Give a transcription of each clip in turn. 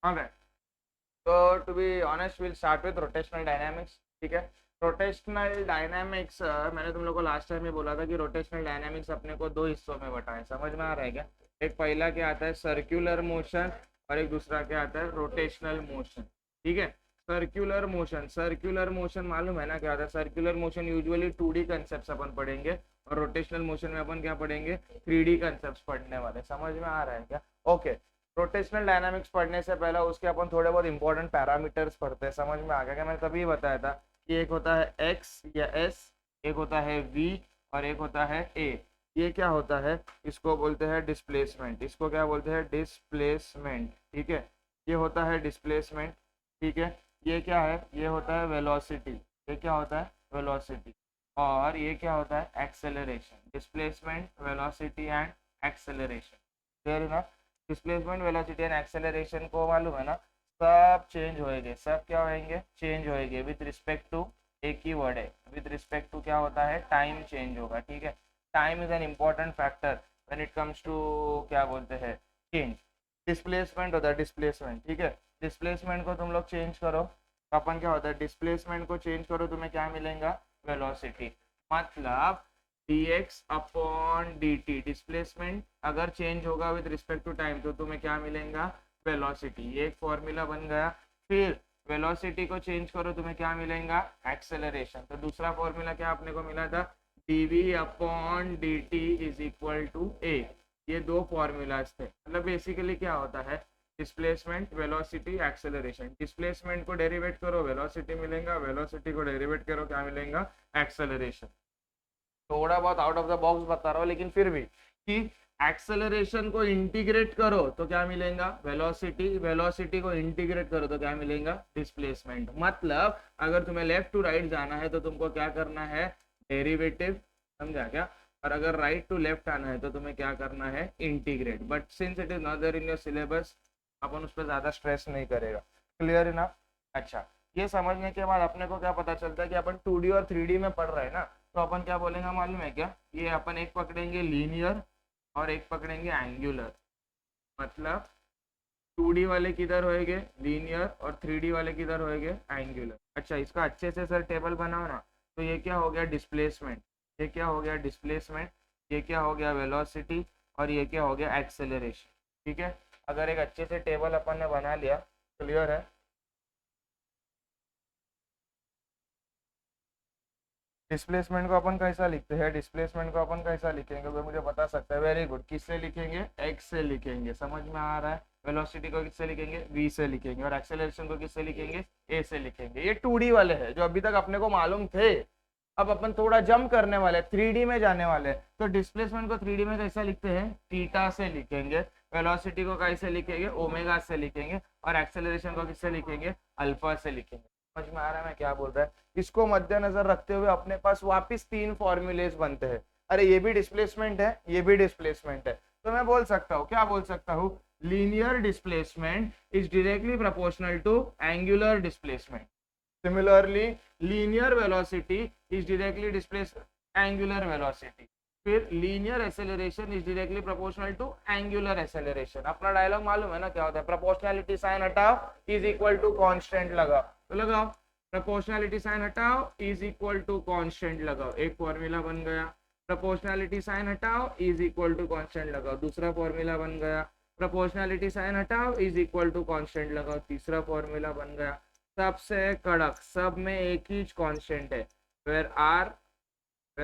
Okay. So to be honest, we'll start with rotational dynamics. ठीक है. Rotational dynamics मैंने तुम लोग को लास्ट टाइम ये बोला था कि रोटेशनल डायनामिक्स अपने को दो हिस्सों में बटा है. समझ में आ रहा है क्या? एक पहला क्या आता है सर्कुलर मोशन और एक दूसरा क्या आता है रोटेशनल मोशन. ठीक है. सर्कुलर मोशन मालूम है ना क्या होता है? Circular motion usually 2D concept अपन पढ़ेंगे और रोटेशनल मोशन में अपन क्या पढ़ेंगे 3D कंसेप्ट पढ़ने वाले. समझ में आ रहा है क्या? ओके. रोटेशनल डायनामिक्स पढ़ने से पहले उसके अपन थोड़े बहुत इंपॉर्टेंट पैरामीटर्स पढ़ते हैं. समझ में आ गया क्या? मैंने तभी बताया था कि एक होता है एक्स या एस, एक होता है वी और एक होता है ए. ये क्या होता है? इसको बोलते हैं डिस्प्लेसमेंट. इसको क्या बोलते हैं? डिस्प्लेसमेंट. ठीक है. ये होता है डिस्प्लेसमेंट. ठीक है. ये क्या है? ये होता है वेलोसिटी. ये क्या होता है? वेलोसिटी. और ये क्या होता है? Acceleration. Displacement, velocity and acceleration. Clear है ना? डिस्प्लेसमेंट, वेलोसिटी एंड एक्सेलरेशन को मालूम है ना? सब चेंज होएंगे. सब क्या होएंगे? चेंज होएंगे विथ रिस्पेक्ट टू. एक ही वर्ड है. विथ रिस्पेक्ट टू क्या होता है? टाइम चेंज होगा. ठीक है. Time is an important factor when it comes to क्या बोलते हैं चेंज. डिस्प्लेसमेंट होता है डिस्प्लेसमेंट. ठीक है. डिस्प्लेसमेंट को तुम लोग चेंज करो. अपन क्या होता है? डिस्प्लेसमेंट को चेंज करो तुम्हें क्या मिलेगा? वेलोसिटी. मतलब dx अपॉन dt. डिस्प्लेसमेंट अगर चेंज होगा विद रिस्पेक्ट टू टाइम तो तुम्हें क्या मिलेगा? वेलोसिटी. ये एक फॉर्मूला बन गया. फिर वेलोसिटी को चेंज करो तुम्हें क्या मिलेगा? एक्सेलरेशन. तो दूसरा फॉर्मूला क्या अपने को मिला था? dv upon dt is equal to a. ये दो फॉर्मूलाज थे. मतलब बेसिकली क्या होता है? Displacement, velocity, acceleration. डिस्प्लेसमेंट को डेरिवेट करो वेलोसिटी मिलेगा. वेलोसिटी को डेरिवेट करो क्या मिलेगा? एक्सेलरेशन. थोड़ा बहुत आउट ऑफ द बॉक्स बता रहा हूँ लेकिन फिर भी कि एक्सेलरेशन को इंटीग्रेट करो तो क्या मिलेगा? वेलोसिटी. वेलोसिटी को इंटीग्रेट करो तो क्या मिलेगा? डिस्प्लेसमेंट. मतलब अगर तुम्हें लेफ्ट टू राइट जाना है तो तुमको क्या करना है? डेरिवेटिव. समझा क्या? और अगर राइट टू लेफ्ट आना है तो तुम्हें क्या करना है? Integrate. But since it is not there in your syllabus अपन उस पर ज्यादा स्ट्रेस नहीं करेगा. क्लियर है ना? अच्छा. ये समझने के बाद अपने को क्या पता चलता है कि अपन 2D और 3D में पढ़ रहे हैं ना. तो अपन क्या बोलेंगे मालूम है क्या? ये अपन एक पकड़ेंगे लीनियर और एक पकड़ेंगे एंगुलर. मतलब 2D वाले किधर होएंगे? लीनियर. और 3D वाले किधर होएंगे? एंगुलर. अच्छा इसका अच्छे से सर टेबल बनाओ ना. तो ये क्या हो गया? डिस्प्लेसमेंट. ये क्या हो गया? डिस्प्लेसमेंट. ये क्या हो गया? वेलोसिटी. और ये क्या हो गया? एक्सेलरेशन. ठीक है. अगर एक अच्छे से टेबल अपन ने बना लिया. क्लियर है? डिस्प्लेसमेंट को अपन कैसा लिखते हैं? डिस्प्लेसमेंट को अपन कैसा लिखेंगे वो मुझे बता सकता है? Very good. किससे लिखेंगे? एक्स से लिखेंगे. समझ में आ रहा है? वेलोसिटी को किससे लिखेंगे? वी से लिखेंगे. और एक्सेलरेशन को किससे लिखेंगे? ए से लिखेंगे. ये 2D वाले हैं जो अभी तक अपने को मालूम थे. अब अपन थोड़ा जंप करने वाले 3D में जाने वाले. तो डिस्प्लेसमेंट को 3D में कैसा लिखते हैं? थीटा से लिखेंगे. वेलोसिटी को कैसे लिखेंगे? ओमेगा से लिखेंगे. और एक्सेलरेशन को किससे लिखेंगे? अल्फा से लिखेंगे. समझ में आ रहा है मैं क्या बोल रहा है? इसको मद्देनजर रखते हुए अपने पास वापस तीन फॉर्मूलेज बनते हैं. अरे ये भी डिस्प्लेसमेंट है, ये भी डिस्प्लेसमेंट है. तो मैं बोल सकता हूँ, क्या बोल सकता हूँ? Linear displacement is directly proportional to angular displacement. Similarly linear velocity is directly displace angular velocity. फिर linear acceleration is directly proportional to angular acceleration. अपना डायलॉग मालूम है ना क्या होता है? प्रोपोर्शनलिटी साइन हटाओ इज इक्वल टू कांस्टेंट लगाओ. तो लगाओ. प्रोपोर्शनलिटी साइन हटाओ इज इक्वल टू कांस्टेंट लगाओ. एक फॉर्मूला बन गया. प्रोपोर्शनलिटी साइन हटाओ इज इक्वल टू कांस्टेंट लगाओ. दूसरा फॉर्मूला बन गया. प्रोपोर्शनलिटी साइन हटाओ इज इक्वल टू कांस्टेंट लगाओ. तीसरा फॉर्मूला बन गया. सबसे कड़क, सब में एक ही कांस्टेंट है. Where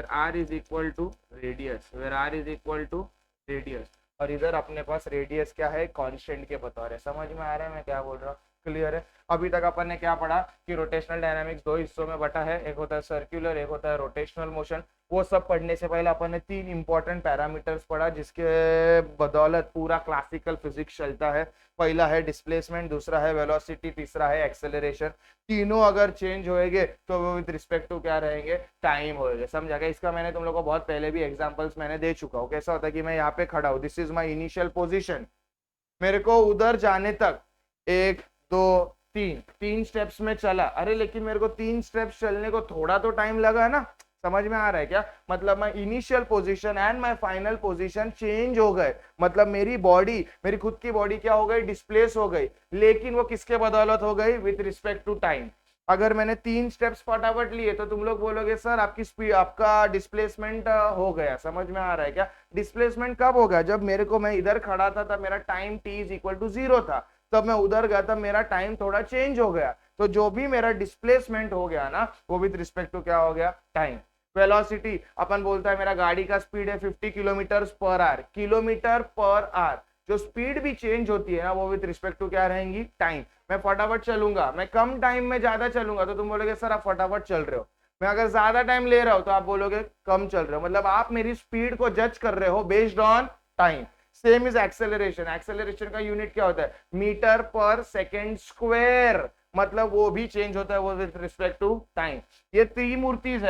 R is equal to radius. Where R is equal to radius. और इधर अपने पास रेडियस क्या है? कांस्टेंट के बतौर है. समझ में आ रहा है मैं क्या बोल रहा हूँ? क्लियर है? अभी तक अपन ने क्या पढ़ा कि रोटेशनल डायनामिक्स दो हिस्सों में बटा है. एक होता है सर्कुलर, एक होता है रोटेशनल मोशन. वो सब पढ़ने से पहले अपन ने तीन इंपॉर्टेंट पैरामीटर्स पढ़ा जिसके बदौलत पूरा क्लासिकल फिजिक्स चलता है. पहला है डिस्प्लेसमेंट, दूसरा है वेलोसिटी, तीसरा है एक्सेलरेशन. तीनों अगर चेंज होएंगे तो वो विद रिस्पेक्ट टू क्या रहेंगे? टाइम होएंगे. समझा क्या? इसका मैंने तुम लोग को बहुत पहले भी एग्जांपल्स मैंने दे चुका हूँ. कैसा होता है कि मैं यहाँ पे खड़ा हूँ, this is my initial position. मेरे को उधर जाने तक एक दो तीन तीन स्टेप्स में चला. अरे लेकिन मेरे को तीन स्टेप्स चलने को थोड़ा तो टाइम लगा है ना. समझ में आ रहा है क्या? मतलब my initial position and my final position change हो गए, मतलब मेरी बॉडी, मेरी खुद की बॉडी क्या हो गई, डिस्प्लेस हो गई, लेकिन वो किसके बदौलत हो गई, विथ रिस्पेक्ट टू टाइम। अगर मैंने 3 स्टेप्स फटाफट लिए तो तुम लोग बोलोगे सर आपकी स्पीड, आपका डिस्प्लेसमेंट हो गया। समझ में आ रहा है क्या? डिस्प्लेसमेंट कब होगा, जब मेरे को, मैं इधर खड़ा था तब मेरा time t is equal to 0 था, तब मैं उधर गया तब मेरा टाइम थोड़ा चेंज हो गया, तो जो भी मेरा डिस्प्लेसमेंट हो गया ना वो विद रिस्पेक्ट टू क्या हो गया, टाइम। वेलोसिटी, अपन बोलता है मेरा गाड़ी का स्पीड है 50 kilometre per hour, kilometre per hour, जो स्पीड भी चेंज होती है ना वो विद रिस्पेक्ट टू क्या रहेंगी, टाइम। मैं फटाफट चलूंगा, मैं कम टाइम में ज्यादा चलूंगा तो तुम बोलोगे सर आप फटाफट चल रहे हो। मैं अगर ज्यादा टाइम ले रहा हूं तो आप बोलोगे कम चल रहे हो, मतलब आप मेरी स्पीड को जज कर रहे हो based on time. Same is acceleration, acceleration का यूनिट क्या होता है, मीटर पर सेकेंड स्क्वायर, मतलब वो भी चेंज होता है वो विद रिस्पेक्ट टू टाइम। ये त्रिमूर्तिज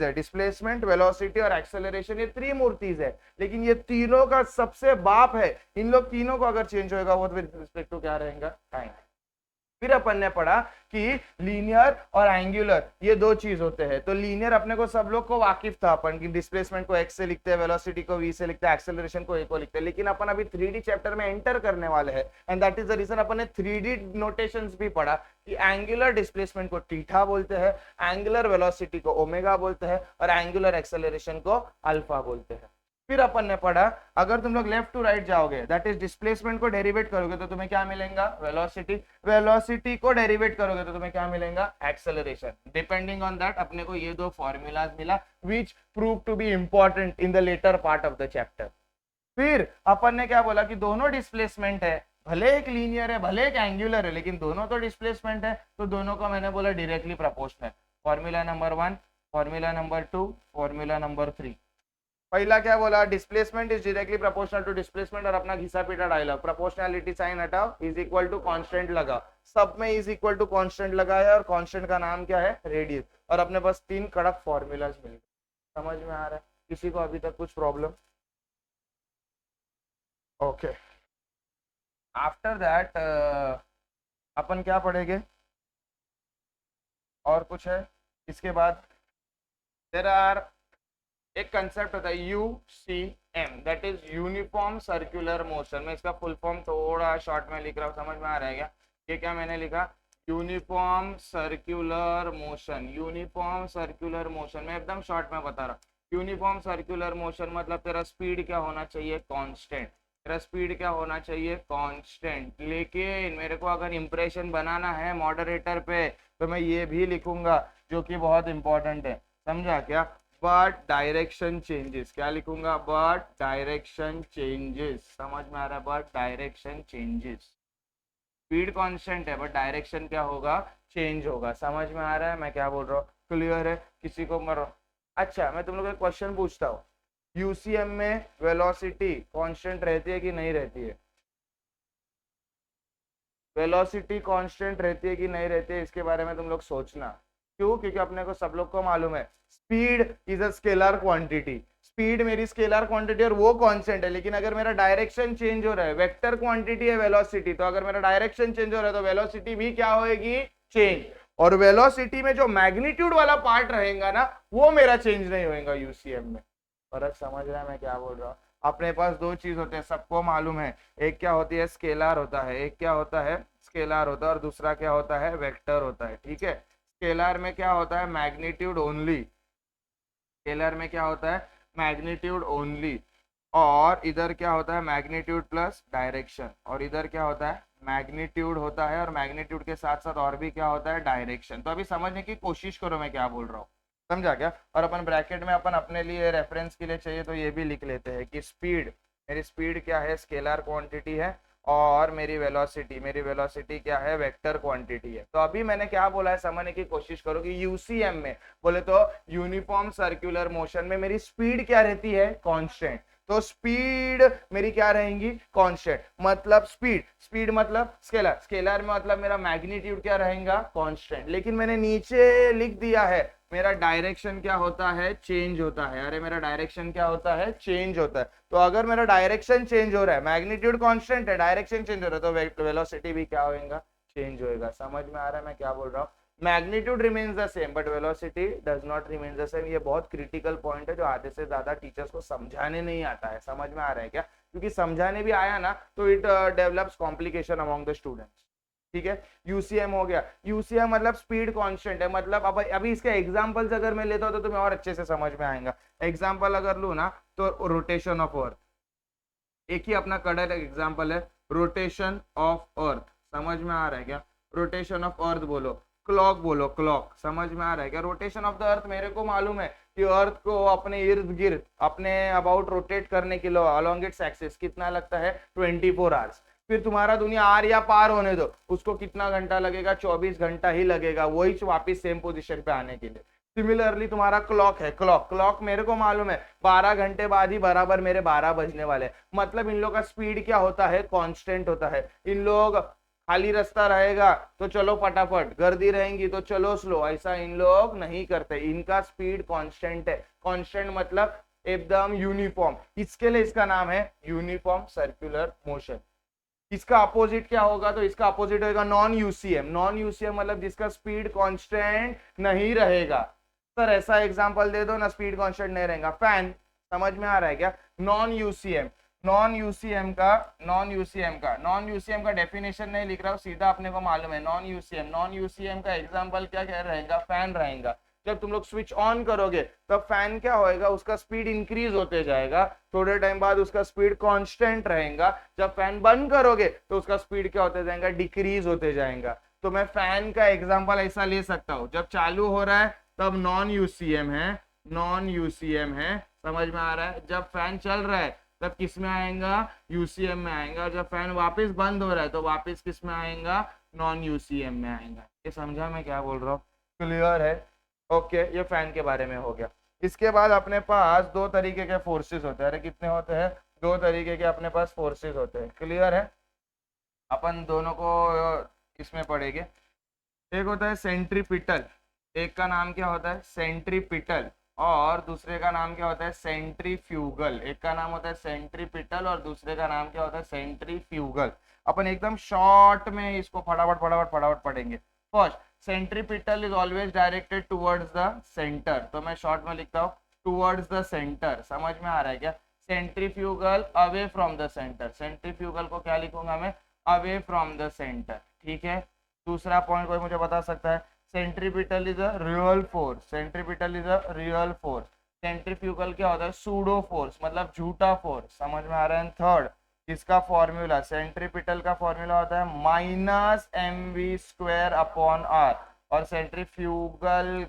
है, डिस्प्लेसमेंट, वेलोसिटी और एक्सेलरेशन, ये त्रिमूर्तिज है, लेकिन ये तीनों का सबसे बाप है, इन लोग तीनों को अगर चेंज होगा वो विद रिस्पेक्ट टू क्या रहेगा, टाइम। फिर अपन ने पढ़ा कि लीनियर और एंगुलर ये दो चीज होते हैं। तो लीनियर अपने को सब लोग को वाकिफ था, अपन की डिस्प्लेसमेंट को x से लिखते हैं, वेलोसिटी को v से लिखते हैं, एक्सेलरेशन को a को लिखते हैं, लेकिन अपन अभी 3D चैप्टर में एंटर करने वाले हैं and that is the reason अपन ने 3D नोटेशंस भी पढ़ा कि एंगुलर डिस्प्लेसमेंट को थीटा बोलते हैं, एंगुलर वेलोसिटी को ओमेगा बोलते हैं और एंगुलर एक्सेलरेशन को अल्फा बोलते हैं। फिर अपन ने पढ़ा अगर तुम लोग लेफ्ट टू राइट जाओगे, दैट इज डिस्प्लेसमेंट को डेरिवेट करोगे तो तुम्हें क्या मिलेगा, वेलोसिटी, वेलोसिटी को डेरिवेट करोगे तो तुम्हें क्या मिलेगा, एक्सेलरेशन। डिपेंडिंग ऑन दैट अपने को ये दो फॉर्मूलाज मिला which prove to be important in the latter part of the chapter. फिर अपन ने क्या बोला कि दोनों डिस्प्लेसमेंट है, भले एक लीनियर है भले एक एंगुलर है, लेकिन दोनों तो डिस्प्लेसमेंट है, तो दोनों को मैंने बोला directly proportional. Formula number 1, formula number 2, formula number 3। पहला क्या बोला, displacement is directly proportional to displacement, और अपना घिसा पीटा डायलॉग, प्रोपोर्शनैलिटी साइन हटाओ, इज इक्वल टू कांस्टेंट लगा, सब में इज इक्वल टू कांस्टेंट लगा है और कांस्टेंट का नाम क्या है, रेडियस, और अपने पास 3 कड़क फॉर्मूलाज मिल गए। समझ में आ रहा है किसी को अभी तक कुछ प्रॉब्लम? ओके, आफ्टर दैट अपन क्या पढ़ेंगे, और कुछ है इसके बाद, देयर आर, एक कंसेप्ट होता है UCM, that is uniform circular motion. मैं इसका फुल फॉर्म थोड़ा शॉर्ट में लिख रहा हूँ, समझ में आ रहा है क्या? ये क्या मैंने लिखा, uniform circular motion, uniform circular motion, मैं एकदम शॉर्ट में बता रहा हूँ। यूनिफॉर्म सर्कुलर मोशन मतलब तेरा स्पीड क्या होना चाहिए, कांस्टेंट, तेरा स्पीड क्या होना चाहिए, कांस्टेंट। लेकिन मेरे को अगर इंप्रेशन बनाना है मॉडरेटर पे तो मैं ये भी लिखूंगा जो कि बहुत इंपॉर्टेंट है, समझा क्या, बट डायरेक्शन चेंजेस। क्या लिखूंगा, बट डायरेक्शन चेंजेस। समझ में आ रहा है, but direction changes. Speed constant है बट डायरेक्शन क्या होगा, चेंज होगा। समझ में आ रहा है मैं क्या बोल रहा हूँ, क्लियर है किसी को मरो? अच्छा, मैं तुम लोग एक क्वेश्चन पूछता हूँ, यूसीएम में वेलोसिटी कांस्टेंट रहती है कि नहीं रहती है? वेलोसिटी कांस्टेंट रहती है कि नहीं रहती है, इसके बारे में तुम लोग सोचना। क्यों? क्योंकि अपने को सब लोग को मालूम है speed is a scalar quantity, speed मेरी स्केलर क्वांटिटी और वो कांस्टेंट है, लेकिन अगर मेरा डायरेक्शन चेंज हो रहा है, वेक्टर क्वांटिटी है वेलोसिटी, तो अगर मेरा डायरेक्शन चेंज हो रहा है तो वेलोसिटी भी क्या होगी, चेंज। और वेलोसिटी में जो मैग्नीट्यूड वाला पार्ट रहेगा ना वो मेरा चेंज नहीं होगा यूसीएम में। फर्क समझ रहा है मैं क्या बोल रहा हूँ? अपने पास दो चीज होते हैं, सबको मालूम है, एक क्या होती है, स्केलर होता है, एक क्या होता है, स्केलर होता है, और दूसरा क्या होता है, वेक्टर होता है। ठीक है, स्केलर में क्या होता है, मैग्नीट्यूड ओनली, स्केलर में क्या होता है, मैग्नीट्यूड ओनली, और इधर क्या होता है, मैग्नीट्यूड प्लस डायरेक्शन, और इधर क्या होता है, मैग्नीट्यूड होता है और मैग्नीट्यूड के साथ साथ और भी क्या होता है, डायरेक्शन। तो अभी समझने की कोशिश करो मैं क्या बोल रहा हूँ, समझा क्या? और अपन ब्रैकेट में अपन अपने लिए रेफरेंस के लिए चाहिए तो ये भी लिख लेते हैं कि स्पीड, मेरी स्पीड क्या है, स्केलर क्वांटिटी है, और मेरी वेलोसिटी क्या है, वेक्टर क्वांटिटी है। तो अभी मैंने क्या बोला है समझने की कोशिश करो कि यूसीएम में बोले तो यूनिफॉर्म सर्कुलर मोशन में मेरी स्पीड क्या रहती है, कांस्टेंट। तो स्पीड मेरी क्या रहेंगी, कांस्टेंट, मतलब स्पीड मतलब स्केलर, स्केलर में मतलब मेरा मैग्नीट्यूड क्या रहेगा, कांस्टेंट। लेकिन मैंने नीचे लिख दिया है मेरा डायरेक्शन क्या होता है, चेंज होता है। अरे मेरा डायरेक्शन क्या होता है, चेंज होता है। तो अगर मेरा डायरेक्शन चेंज हो रहा है, मैग्नीट्यूड कांस्टेंट है, डायरेक्शन चेंज हो रहा है, तो वेलोसिटी भी क्या होगा, चेंज होएगा। समझ में आ रहा है मैं क्या बोल रहा हूँ? Magnitude remains the same but velocity does not remain the same. ये बहुत क्रिटिकल पॉइंट है जो आधे से ज्यादा टीचर्स को समझाने नहीं आता है। समझ में आ रहा है क्या? क्योंकि समझाने भी आया ना तो it develops complication among the students. ठीक है, यूसीएम हो गया। यूसीएम मतलब स्पीड कांस्टेंट है। मतलब अब अभी इसके एग्जांपल्स अगर मैं लेता हूं तो तुम्हें और अच्छे से समझ में आएगा। एग्जांपल अगर लू ना तो रोटेशन ऑफ अर्थ, एक ही अपना कड़क एग्जांपल है, रोटेशन ऑफ अर्थ। समझ में आ रहा है क्या? रोटेशन ऑफ अर्थ बोलो, क्लॉक बोलो, क्लॉक। समझ में आ रहा है क्या? रोटेशन ऑफ द अर्थ मेरे को मालूम है कि अर्थ को अपने इर्द गिर्द अपने अबाउट रोटेट करने के लिए अलोंग इट्स एक्सिस कितना लगता है? 24 आवर्स। फिर तुम्हारा दुनिया आर या पार होने दो, उसको कितना घंटा लगेगा? 24 घंटा ही लगेगा वही वापिस सेम पोजीशन पे आने के लिए। सिमिलरली तुम्हारा क्लॉक है, क्लॉक क्लॉक मेरे को मालूम है 12 घंटे बाद ही बराबर मेरे 12 बजने वाले। मतलब इन लोग का स्पीड क्या होता है? कांस्टेंट होता है। इन लोग खाली रास्ता रहेगा तो चलो फटाफट, गर्दी रहेंगी तो चलो स्लो, ऐसा इन लोग नहीं करते। इनका स्पीड कांस्टेंट है। कांस्टेंट मतलब एकदम यूनिफॉर्म। इसके लिए इसका नाम है यूनिफॉर्म सर्कुलर मोशन। इसका अपोजिट क्या होगा? तो इसका अपोजिट होगा नॉन यूसीएम। नॉन यूसीएम मतलब जिसका स्पीड कांस्टेंट नहीं रहेगा। सर ऐसा एग्जांपल दे दो ना स्पीड कांस्टेंट नहीं रहेगा। फैन। समझ में आ रहा है क्या? Non UCM. नॉन यूसीएम का डेफिनेशन नहीं लिख रहा हूँ, सीधा अपने को मालूम है। नॉन यूसीएम का एग्जांपल क्या क्या रहेगा? फैन रहेगा। जब तुम लोग स्विच ऑन करोगे तब फैन क्या होएगा? उसका स्पीड इंक्रीज होते जाएगा, थोड़े टाइम बाद उसका स्पीड कांस्टेंट रहेगा। जब फैन बंद करोगे तो उसका स्पीड क्या होते जाएगा? डिक्रीज होते जाएगा। तो मैं फैन का एग्जांपल ऐसा ले सकता हूँ, जब चालू हो रहा है तब नॉन यूसीएम है, नॉन यूसीएम है। समझ में आ रहा है? जब फैन चल रहा है तब किस में आएगा? यूसीएम में आएगा। जब फैन वापस बंद हो रहा है तो वापस किस में आएगा? नॉन यूसीएम में आएगा। ये समझा मैं क्या बोल रहा हूँ? क्लियर है? ओके, ये फैन के बारे में हो गया। इसके बाद अपने पास दो तरीके के फोर्सेस होते हैं। अरे कितने होते हैं? दो तरीके के अपने पास फोर्सेस होते हैं। क्लियर है? अपन दोनों को इसमें पढ़ेंगे। एक होता है सेंट्रीपिटल, एक का नाम क्या होता है? सेंट्रीपिटल, और दूसरे का नाम क्या होता है? सेंट्रीफ्यूगल। एक का नाम होता है सेंट्रीपिटल और दूसरे का नाम क्या होता है? सेंट्रीफ्यूगल। अपन एकदम शॉर्ट में इसको फटाफट फटाफट फटाफट पढ़ेंगे। First, centripetal is always directed towards the centre, तो मैं शॉर्ट में लिखता हूँ टुवर्ड्स द सेंटर। समझ में आ रहा है क्या? Centrifugal away from the centre. Centrifugal को क्या लिखूंगा मैं? Away from the centre. ठीक है, दूसरा पॉइंट कोई मुझे बता सकता है? Centripetal is a real force. Centripetal is a real force. Centrifugal क्या होता है? सूडो फोर्स, मतलब झूठा फोर्स। समझ में आ रहा है? थर्ड, इसका फॉर्मूला, सेंट्रीपिटल का फॉर्मूला होता है -mv² अपॉन आर, और सेंट्रीफ्यूगल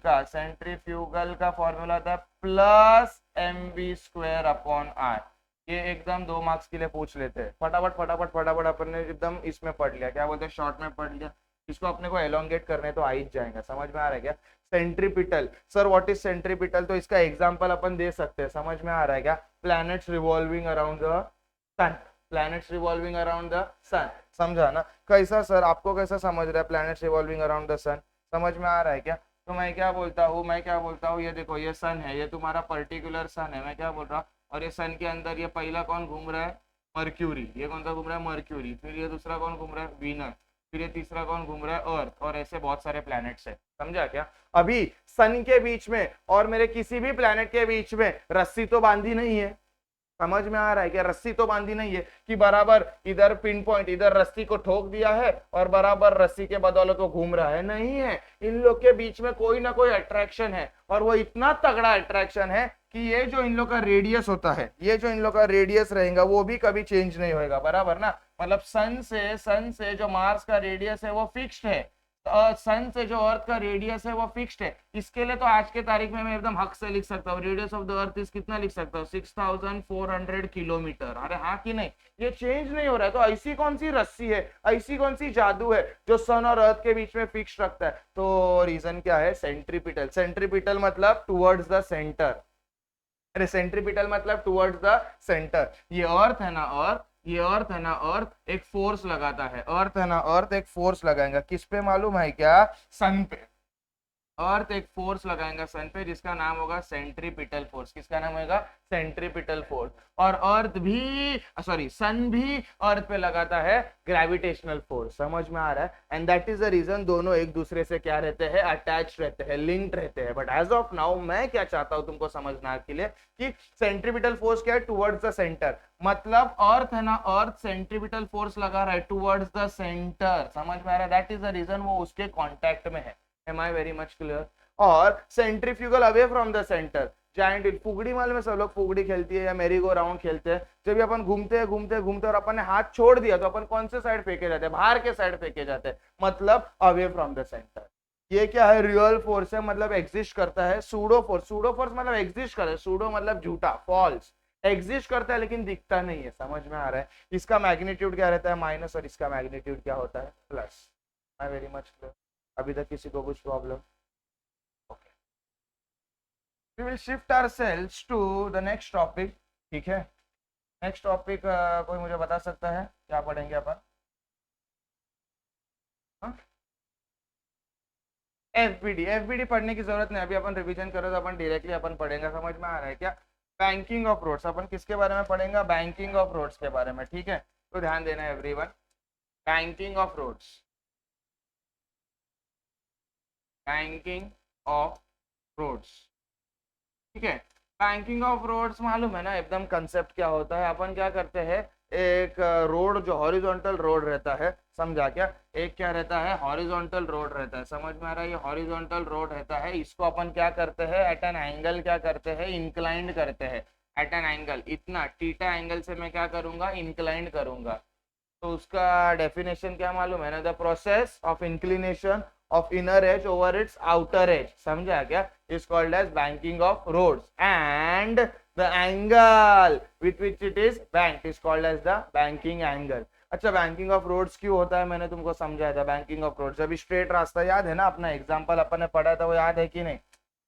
का फॉर्मूला होता है +mv² अपॉन आर। ये एकदम 2 मार्क्स के लिए पूछ लेते हैं। फटाफट फटाफट फटाफट अपन ने एकदम इसमें पढ़ लिया, क्या बोलते हैं, शॉर्ट में पढ़ लिया। इसको अपने को एलोंगेट करने तो आ ही जाएगा। समझ में आ रहा है क्या? Centripetal, sir what is centripetal? तो इसका एग्जांपल अपन दे सकते हैं। समझ में आ रहा है क्या? Planets revolving around the sun. Planets revolving around the sun, समझा ना? कैसा सर, आपको कैसा समझ रहा है planets revolving around the sun? समझ में आ रहा है क्या? तो मैं क्या बोलता हूँ, ये देखो, ये सन है, ये तुम्हारा पर्टिकुलर सन है। मैं क्या बोल रहा हूँ? और ये सन के अंदर ये पहला कौन घूम रहा है? मर्क्यूरी। ये कौन सा घूम रहा है? मर्क्यूरी। फिर ये दूसरा कौन घूम रहा है? वीनस। फिर ये तीसरा कौन घूम रहा है? अर्थ। और ऐसे बहुत सारे प्लैनेट्स है। समझा क्या? अभी सन के बीच में और मेरे किसी भी प्लैनेट के बीच में रस्सी तो बांधी नहीं है। समझ में आ रहा है क्या? रस्सी तो बांधी नहीं है कि बराबर इधर पिन पॉइंट, इधर रस्सी को ठोक दिया है और बराबर रस्सी के बदौलत वो घूम रहा है। नहीं है, इन लोग के बीच में कोई ना कोई अट्रैक्शन है, और वो इतना तगड़ा अट्रैक्शन है कि ये जो इन लोग का रेडियस होता है, ये जो इन लोग का रेडियस रहेगा वो भी कभी चेंज नहीं होएगा। बराबर ना? मतलब सन से जो मार्स का रेडियस है वो फिक्स्ड है, सन से जो अर्थ का रेडियस है वो फिक्स्ड है। इसके लिए तो आज के तारीख में मैं एकदम हक से लिख सकता हूँ, radius of the earth is कितना लिख सकता हूँ? 6400 किलोमीटर। अरे हाँ कि नहीं? ये चेंज नहीं हो रहा है। तो ऐसी कौन सी रस्सी है, ऐसी कौन सी जादू है जो सन और अर्थ के बीच में फिक्स रखता है? तो रीजन क्या है? सेंट्रीपिटल। सेंट्रीपिटल मतलब टुवर्ड्स द सेंटर। अरे सेंट्रीपिटल मतलब टुवर्ड्स द सेंटर। ये अर्थ है ना, अर्थ एक फोर्स लगाता है। अर्थ है ना, अर्थ एक फोर्स लगाएगा। किस पे मालूम है क्या? सन पे। अर्थ एक फोर्स लगाएगा सन पे जिसका नाम होगा सेंट्रीपिटल फोर्स। किसका नाम होगा? Centripetal force. और अर्थ भी सॉरी सन भी अर्थ पे लगाता है ग्रेविटेशनल फोर्स। समझ में आ रहा है? And that is the reason दोनों एक दूसरे से क्या रहते हैं? अटैच रहते हैं, लिंक्ड रहते हैं। बट एज ऑफ नाउ मैं क्या चाहता हूं तुमको समझना के लिए कि सेंट्रीपिटल फोर्स क्या है? Towards the centre. मतलब अर्थ है ना, अर्थ सेंट्रीपिटल फोर्स लगा रहा है टुवर्ड्स द सेंटर। समझ में आ रहा है? दैट इज द रीजन वो उसके कांटेक्ट में है। Am I very much clear? और centrifugal away from the centre. Giant wheel, फुगड़ी मालूम है सब लोग फुगड़ी खेलती है या मेरी गो राउंड खेलते हैं। जब भी अपन घूमते हैं घूमते हैं घूमते और अपन ने हाथ छोड़ दिया तो अपन कौन से साइड फेंके जाते हैं? बाहर के साइड फेंके जाते हैं, मतलब अवे फ्रॉम द सेंटर। ये क्या है? रियल फोर्स है, मतलब एग्जिस्ट करता है। सूडो फोर्स, सूडो फोर्स मतलब एग्जिस्ट करे, सूडो मतलब झूठा, फॉल्स। एग्जिस्ट करता है लेकिन दिखता नहीं है। समझ में आ रहा है? इसका मैग्नीट्यूड क्या रहता है? माइनस, और इसका मैग्नीट्यूड क्या होता है? Plus. I very much clear? अभी तक किसी को कुछ problem? Okay, we will shift ourselves to the next topic. ठीक है, नेक्स्ट टॉपिक कोई मुझे बता सकता है क्या पढ़ेंगे अपन? एफबीडी। एफबीडी पढ़ने की जरूरत नहीं, अभी अपन रिवीजन करो तो अपन डायरेक्टली अपन पढ़ेंगे। समझ में आ रहा है क्या? बैंकिंग ऑफ रोड्स, अपन किसके बारे में पढ़ेंगे? बैंकिंग ऑफ रोड्स के बारे में। ठीक है, तो ध्यान देना everyone. Banking of roads, banking of roads. ठीक है, बैंकिंग ऑफ रोड्स मालूम है ना एकदम कंसेप्ट क्या होता है? अपन क्या करते हैं, एक रोड जो हॉरिजॉन्टल रोड रहता है, समझा क्या? एक क्या रहता है? हॉरिजॉन्टल रोड रहता है। समझ में आ रहा है? ये हॉरिजॉन्टल रोड रहता है, इसको अपन क्या करते हैं? एट एन एंगल क्या करते हैं? इंक्लाइंड करते हैं। एट एन एंगल, इतना थीटा एंगल से मैं क्या करूंगा? इंक्लाइंड करूंगा। तो उसका डेफिनेशन क्या मालूम है ना? The process of inclination of inner edge over its outer edge, समझा क्या? is called as banking of roads, and the angle with which it is banked is called as the banking angle. अच्छा, banking of roads क्यों होता है मैंने तुमको समझाया था। बैंकिंग ऑफ रोड्स, अभी स्ट्रेट रास्ता याद है ना? अपना एग्जांपल अपन ने पढ़ा था, वो याद है कि नहीं?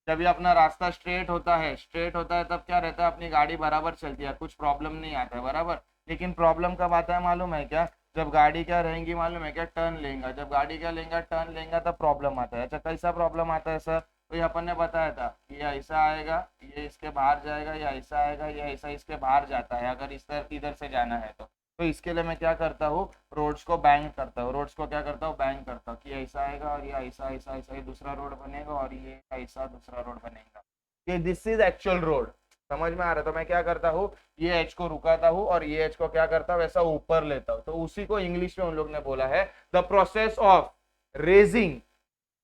जब भी अपना रास्ता स्ट्रेट होता है, स्ट्रेट होता है, तब क्या रहता है? अपनी गाड़ी बराबर चलती है, कुछ प्रॉब्लम नहीं आता है, बराबर। लेकिन प्रॉब्लम कब आता है मालूम है क्या? जब गाड़ी क्या रहेंगी मालूम है क्या? टर्न लेंगा। जब गाड़ी क्या लेंगा? टर्न लेंगा, तब प्रॉब्लम आता है। अच्छा, कैसा प्रॉब्लम आता है सर? तो ये अपन ने बताया था, ये ऐसा आएगा, ये इसके बाहर जाएगा, या ऐसा आएगा, ये ऐसा इसके बाहर जाता है, अगर इस तरह इधर से जाना है तो इसके लिए मैं क्या करता हूँ? रोड्स को बैंक करता हूँ। रोड्स को क्या करता हूँ? बैंक करता हूँ कि ऐसा आएगा और ये ऐसा ऐसा ऐसा, ये दूसरा रोड बनेगा और ये ऐसा दूसरा रोड बनेगा। ये दिस इज एक्चुअल रोड। समझ में आ रहा है? तो मैं क्या करता हूँ? ये एच को रुकाता हूँ और ये एच को क्या करता हूँ? ऐसा ऊपर लेता हूँ। तो उसी को इंग्लिश में उन लोग ने बोला है the process of raising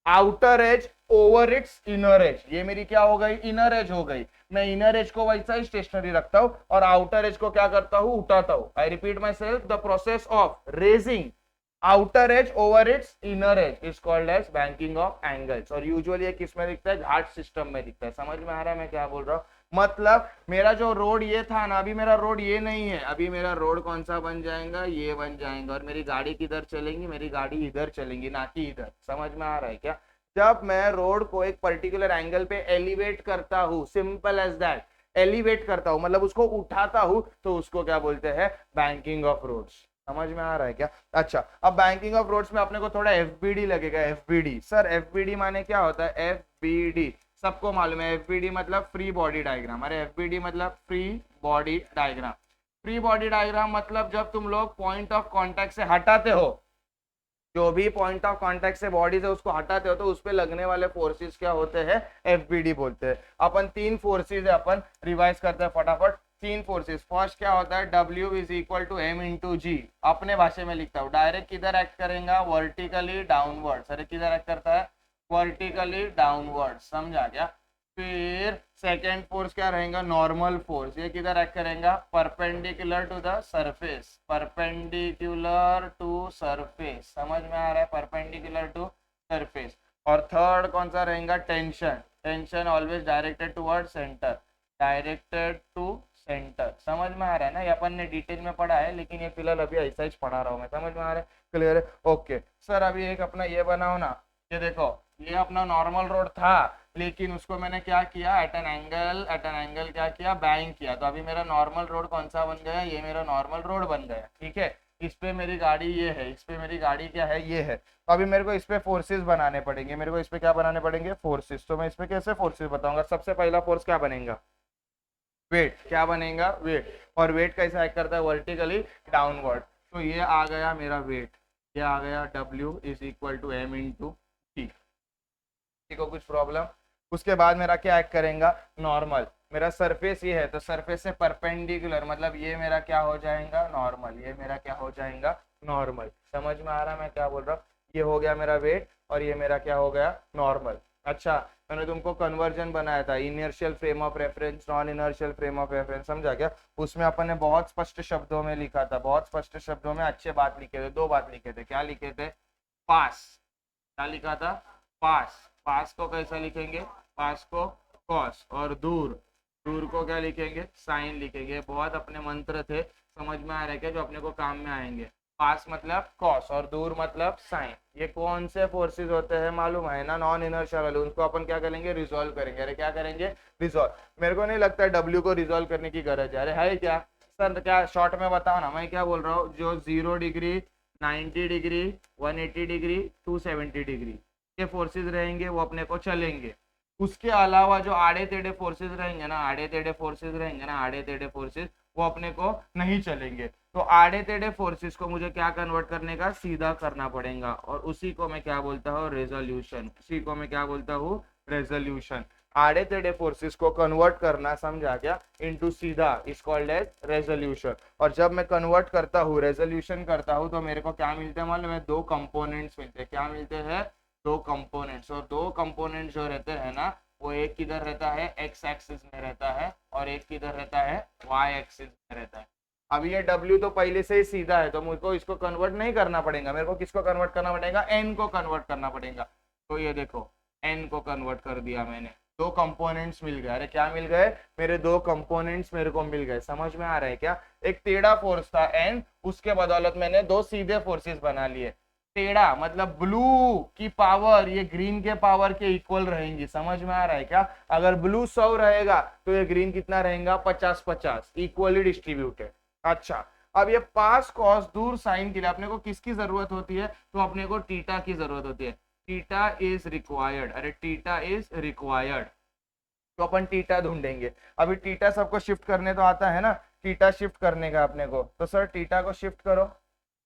outer edge over its inner as. ये मेरी क्या हो गई? इनर एज हो गई। मैं इनर एज को वैसा ही स्टेशनरी रखता हूं और आउटर एज को क्या करता हूं? उठाता हूं। I repeat myself, the process of raising outer edge over its inner edge is called as banking of angles. और यूजुअली ये किस में दिखता है? घाट सिस्टम में दिखता है। समझ में आ रहा है मैं क्या बोल रहा हूँ? मतलब मेरा जो रोड ये था ना, अभी मेरा रोड ये नहीं है। अभी मेरा रोड कौन सा बन जाएगा? ये बन जाएगा। और मेरी गाड़ी किधर चलेंगी? मेरी गाड़ी इधर चलेंगी, ना कि इधर। समझ में आ रहा है क्या? जब मैं रोड को एक पर्टिकुलर एंगल पे एलिवेट करता हूँ, सिंपल एज दैट, एलिवेट करता हूँ मतलब उसको उठाता हूँ, तो उसको क्या बोलते हैं? Banking of roads. समझ में आ रहा है क्या? अच्छा, अब बैंकिंग ऑफ रोड्स में अपने को थोड़ा एफबीडी लगेगा। एफबीडी सर, एफबीडी माने क्या होता है? एफबीडी सबको मालूम है। एफबीडी मतलब फ्री बॉडी डायग्राम। अरे एफबीडी मतलब free body diagram. Free body diagram मतलब जब तुम लोग पॉइंट ऑफ कांटेक्ट से हटाते हो, जो भी पॉइंट ऑफ कांटेक्ट से बॉडी से उसको हटाते हो, तो उस पे लगने वाले फोर्सेस क्या होते हैं? एफबीडी बोलते हैं। अपन तीन फोर्सेस है, अपन रिवाइज करते हैं फटाफट। तीन फोर्सेस, फर्स्ट क्या होता है? W is equal to M into G. अपने भाषा में लिखता हूँ, डायरेक्ट किधर एक्ट करेगा? Vertically downward. अरे किधर एक्ट करता है? Vertically downward. समझा क्या? फिर सेकेंड फोर्स क्या रहेगा? Normal force. ये किधर एक्ट करेगा? Perpendicular to the surface. Perpendicular to surface. समझ में आ रहा है? Perpendicular to surface. और थर्ड कौन सा रहेगा? Tension. Tension always directed toward centre. Directed to centre. समझ में आ रहा है ना? ये अपन ने डिटेल में पढ़ा है, लेकिन ये फिलहाल अभी ऐसा ही पढ़ा रहा हूँ मैं। समझ में आ रहा है? क्लियर है? ओके सर, अभी एक अपना ये बनाओ ना। ये देखो, ये अपना नॉर्मल रोड था, लेकिन उसको मैंने क्या किया? एट एन एंगल क्या किया? बैंक किया। तो अभी मेरा नॉर्मल रोड कौन सा बन गया? ये मेरा नॉर्मल रोड बन गया। ठीक है, इस पे मेरी गाड़ी ये है, इस पे मेरी गाड़ी क्या है, ये है। तो अभी मेरे को इस पे फोर्सेस बनाने पड़ेंगे, मेरे को इस पे क्या बनाने पड़ेंगे, फोर्सेस। तो मैं इस पे कैसे फोर्सेस बताऊंगा, सबसे पहला फोर्स क्या बनेगा, वेट। क्या बनेगा, वेट। और वेट कैसा एक्ट करता है, वर्टिकली डाउनवर्ड। तो ये आ गया मेरा वेट, ये आ गया W is equal to M into T. को कुछ प्रॉब्लम। उसके बाद मेरा क्या एक्ट करेगा, नॉर्मल। मेरा सरफेस ये है तो सरफेस से परपेंडिकुलर, मतलब ये मेरा क्या हो जाएगा, नॉर्मल। ये मेरा क्या हो जाएगा, नॉर्मल। समझ में आ रहा है मैं क्या बोल रहा हूँ, ये हो गया मेरा वेट और ये मेरा क्या हो गया, नॉर्मल। अच्छा, मैंने तुमको कन्वर्जन बनाया था, inertial frame of reference, non inertial frame of reference, समझा क्या। उसमें अपन ने बहुत स्पष्ट शब्दों में लिखा था, बहुत स्पष्ट शब्दों में अच्छे बात लिखे थे, दो बात लिखे थे। क्या लिखे थे, पास। क्या लिखा था, पास। पास को कैसा लिखेंगे, पास को कॉस, और दूर, दूर को क्या लिखेंगे, साइन लिखेंगे। बहुत अपने मंत्र थे, समझ में आ रहा है क्या, जो अपने को काम में आएंगे। पास मतलब कॉस और दूर मतलब साइन। ये कौन से फोर्सेस होते हैं मालूम है ना, नॉन इनर्शियल वाले। उनको अपन क्या करेंगे, रिजोल्व करेंगे। अरे क्या करेंगे, रिजोल्व। मेरे को नहीं लगता है डब्ल्यू को रिजोल्व करने की गरज है। अरे है क्या सर, क्या शॉर्ट में बताओ ना, मैं क्या बोल रहा हूँ। जो 0 डिग्री, 90 डिग्री, 180 डिग्री, 270 डिग्री के फोर्सेस रहेंगे वो अपने को चलेंगे। उसके अलावा जो आड़े टेढ़े फोर्सेस रहेंगे ना, आड़े टेढ़े फोर्सेस रहेंगे ना, आड़े टेढ़े फोर्सेस, वो अपने को नहीं चलेंगे। तो आड़े टेढ़े फोर्सेस को मुझे क्या कन्वर्ट करने का, सीधा करना पड़ेगा। और उसी को मैं क्या बोलता हूँ, रेजोल्यूशन। उसी को मैं क्या बोलता हूँ, रेजोल्यूशन। आड़े टेढ़े फोर्सेस को कन्वर्ट करना, समझा क्या, इनटू सीधा, इज कॉल्ड एज रेजोल्यूशन। और जब मैं कन्वर्ट करता हूँ, रेजोल्यूशन करता हूँ, तो मेरे को क्या मिलते हैं मालूम है, दो कंपोनेंट्स मिलते हैं। क्या मिलते हैं, दो कंपोनेंट्स। और दो कंपोनेंट्स जो रहते हैं ना, वो एक किधर रहता है, एक्स एक्सिस में रहता है, और एक किधर रहता है, वाई एक्सिस में रहता है। अब ये W तो पहले से ही सीधा है, तो मुझको इसको कन्वर्ट नहीं करना पड़ेगा। मेरे को किसको कन्वर्ट करना पड़ेगा, N को कन्वर्ट करना पड़ेगा। तो ये देखो, N को कन्वर्ट कर दिया मैंने, दो कंपोनेंट्स मिल गए। अरे क्या मिल गए, मेरे दो कंपोनेंट्स मेरे को मिल गए। समझ में आ रहा है क्या, एक टेढ़ा फोर्स था N, उसके बदौलत मैंने दो सीधे फोर्सेस बना लिए। टेढ़ा मतलब ब्लू की पावर ये ग्रीन के पावर के इक्वल रहेंगी। समझ में आ रहा है क्या, अगर ब्लू 100 रहेगा तो ये ग्रीन कितना रहेगा, 50-50, इक्वली डिस्ट्रीब्यूटेड। अच्छा, अब ये पास कॉस दूर साइन के लिए अपने को किसकी जरूरत होती है, तो अपने को टीटा की जरूरत होती है। टीटा इज रिक्वायर्ड, अरे टीटा इज रिक्वायर्ड। तो अपन टीटा ढूंढेंगे। अभी टीटा सबको शिफ्ट करने तो आता है ना, टीटा शिफ्ट करने का अपने को। तो सर टीटा को शिफ्ट करो,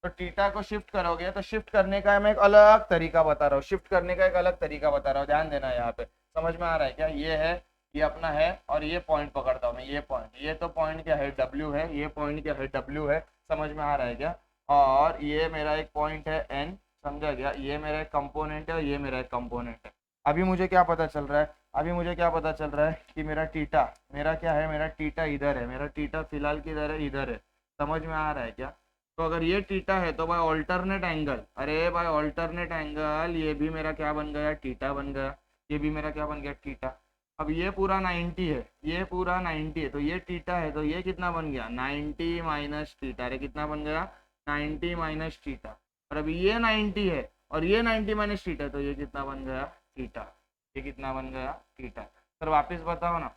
तो टीटा को शिफ्ट करोगे तो शिफ्ट करने का मैं एक अलग तरीका बता रहा हूँ, शिफ्ट करने का एक अलग तरीका बता रहा हूँ, ध्यान देना यहाँ पे। समझ में आ रहा है क्या, ये है, ये अपना है, और ये पॉइंट पकड़ता हूँ मैं, ये पॉइंट, ये तो पॉइंट क्या है, W है, ये पॉइंट क्या है, W है। समझ में आ रहा है क्या, और ये मेरा एक पॉइंट है N, समझा गया। ये मेरा एक कंपोनेंट है, ये मेरा एक कंपोनेंट है। अभी मुझे क्या पता चल रहा है, अभी मुझे क्या पता चल रहा है कि मेरा टीटा, मेरा क्या है, मेरा टीटा इधर है, मेरा टीटा फिलहाल किधर है, इधर है। समझ में आ रहा है क्या, तो अगर ये टीटा है तो बाय ऑल्टरनेट एंगल, अरे बाय ऑल्टरनेट एंगल ये भी मेरा क्या बन गया, टीटा बन गया। ये भी मेरा क्या बन गया, टीटा। अब ये पूरा 90 है, ये पूरा 90 है, तो ये टीटा है, तो ये कितना बन गया, 90 माइनस टीटा। अरे कितना बन गया, 90 माइनस टीटा। और अभी ये 90 है और ये 90 माइनस टीटा, तो ये कितना बन गया, थीटा। ये कितना बन गया, थीटा। सर वापस बताओ ना,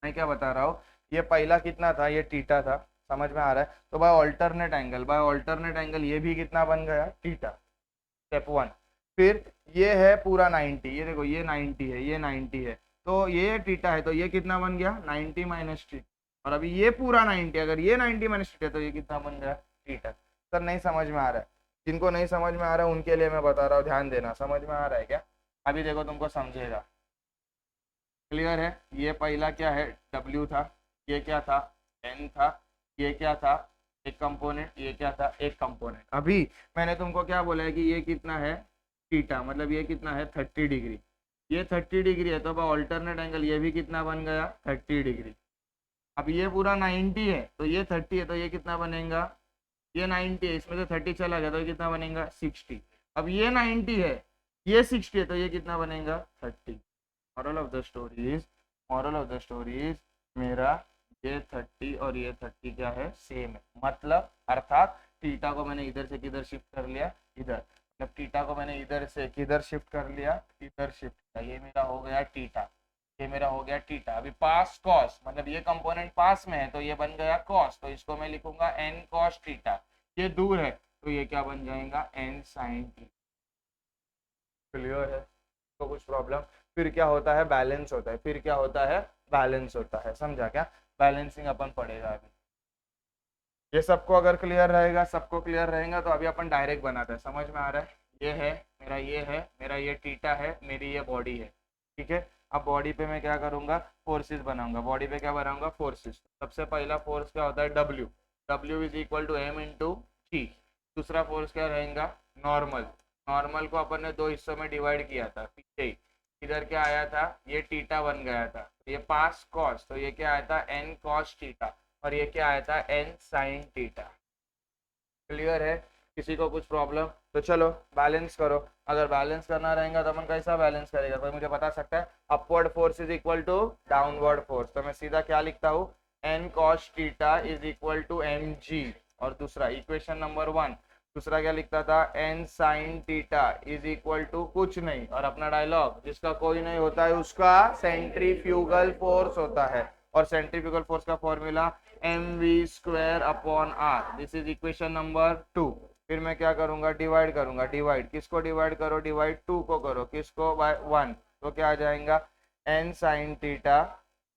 मैं क्या बता रहा हूँ, ये पहला कितना था, ये टीटा था। समझ में आ रहा है, तो by alternate angle, by alternate angle ये भी कितना बन गया, टीटा। स्टेप 1। फिर ये है पूरा 90, ये देखो ये 90 है, ये 90 है, तो ये टीटा है, तो ये कितना बन गया, 90 माइनस टी। और अभी ये पूरा 90, अगर ये 90 माइनस टीटा, तो ये कितना बन गया, टीटा। सर नहीं समझ में आ रहा है, जिनको नहीं समझ में आ रहा है उनके लिए मैं बता रहा हूँ, ध्यान देना। समझ में आ रहा है क्या, अभी देखो तुमको समझेगा, क्लियर है। ये पहला क्या है, W था, ये क्या था, N था, ये क्या था, एक कंपोनेंट, ये क्या था, एक कंपोनेंट। अभी मैंने तुमको क्या बोला है कि ये कितना है, थीटा, मतलब ये कितना है, 30 डिग्री। ये 30 डिग्री है, तो अब ऑल्टरनेट एंगल ये भी कितना बन गया, 30 डिग्री। अब ये पूरा 90 है, तो ये 30 है, तो ये कितना बनेगा, ये 90 है, इसमें से 30 चला गया, तो ये कितना बनेगा, 60। अब ये 90 है, ये 60 है, तो ये कितना बनेगा, 30। Moral of the story is, moral of the story is, मेरा ये 30 और ये 30 क्या है, सेम है। मतलब अर्थात टीटा को मैंने इधर से किधर शिफ्ट कर लिया, इधर। मतलब टीटा को मैंने इधर से किधर शिफ्ट कर लिया, इधर शिफ्ट किया। ये मेरा हो गया टीटा, ये मेरा हो गया टीटा। अभी पास कॉस, मतलब ये कंपोनेंट पास में है, तो ये बन गया कॉस, तो इसको मैं लिखूंगा n कॉस टीटा। ये दूर है तो ये क्या बन जाएगा, एन साइन थीटा। क्लियर है, तो कुछ प्रॉब्लम? फिर क्या होता है, बैलेंस होता है, फिर क्या होता है, बैलेंस होता है, समझा क्या? बैलेंसिंग अपन पढ़ेगा अभी। ये सबको अगर क्लियर रहेगा, सबको क्लियर रहेगा तो अभी अपन डायरेक्ट बनाते हैं, समझ में आ रहा है? ये है मेरा, ये है मेरा, ये टीटा है, मेरी ये बॉडी है, ठीक है। अब बॉडी पे मैं क्या करूंगा, फोर्सेस बनाऊंगा। बॉडी पे क्या बनाऊंगा, फोर्सेस। सबसे पहला फोर्स क्या होता है, W. W is equal to M into T. दूसरा फोर्स क्या रहेगा, नॉर्मल। नॉर्मल को अपन ने दो हिस्सों में डिवाइड किया था पीछे ही। इधर क्या आया था, ये टीटा बन गया था, ये पास कॉस, तो ये क्या आया था, एन कॉस टीटा, और ये क्या आया था, एन साइन टीटा। क्लियर है? किसी को कुछ प्रॉब्लम? तो चलो बैलेंस करो। अगर बैलेंस करना रहेगा तो अपन कैसा बैलेंस करेगा, कोई मुझे बता सकता है? Upward force is equal to downward force, तो मैं सीधा क्या लिखता हूँ, N cos theta is equal to M G. और दूसरा इक्वेशन नंबर 1, दूसरा क्या लिखता था, N sine theta is equal to कुछ नहीं, और अपना डायलॉग, जिसका कोई नहीं होता है उसका सेंट्रीफ्यूगल फोर्स होता है, और सेंट्रीफ्यूगल फोर्स का formula mv² upon r। This is equation number 2। फिर मैं क्या करूंगा, डिवाइड करूंगा। डिवाइड किसको डिवाइड करो, डिवाइड 2 को करो, किसको, बाय 1। तो क्या आ जाएगा, n साइन थीटा,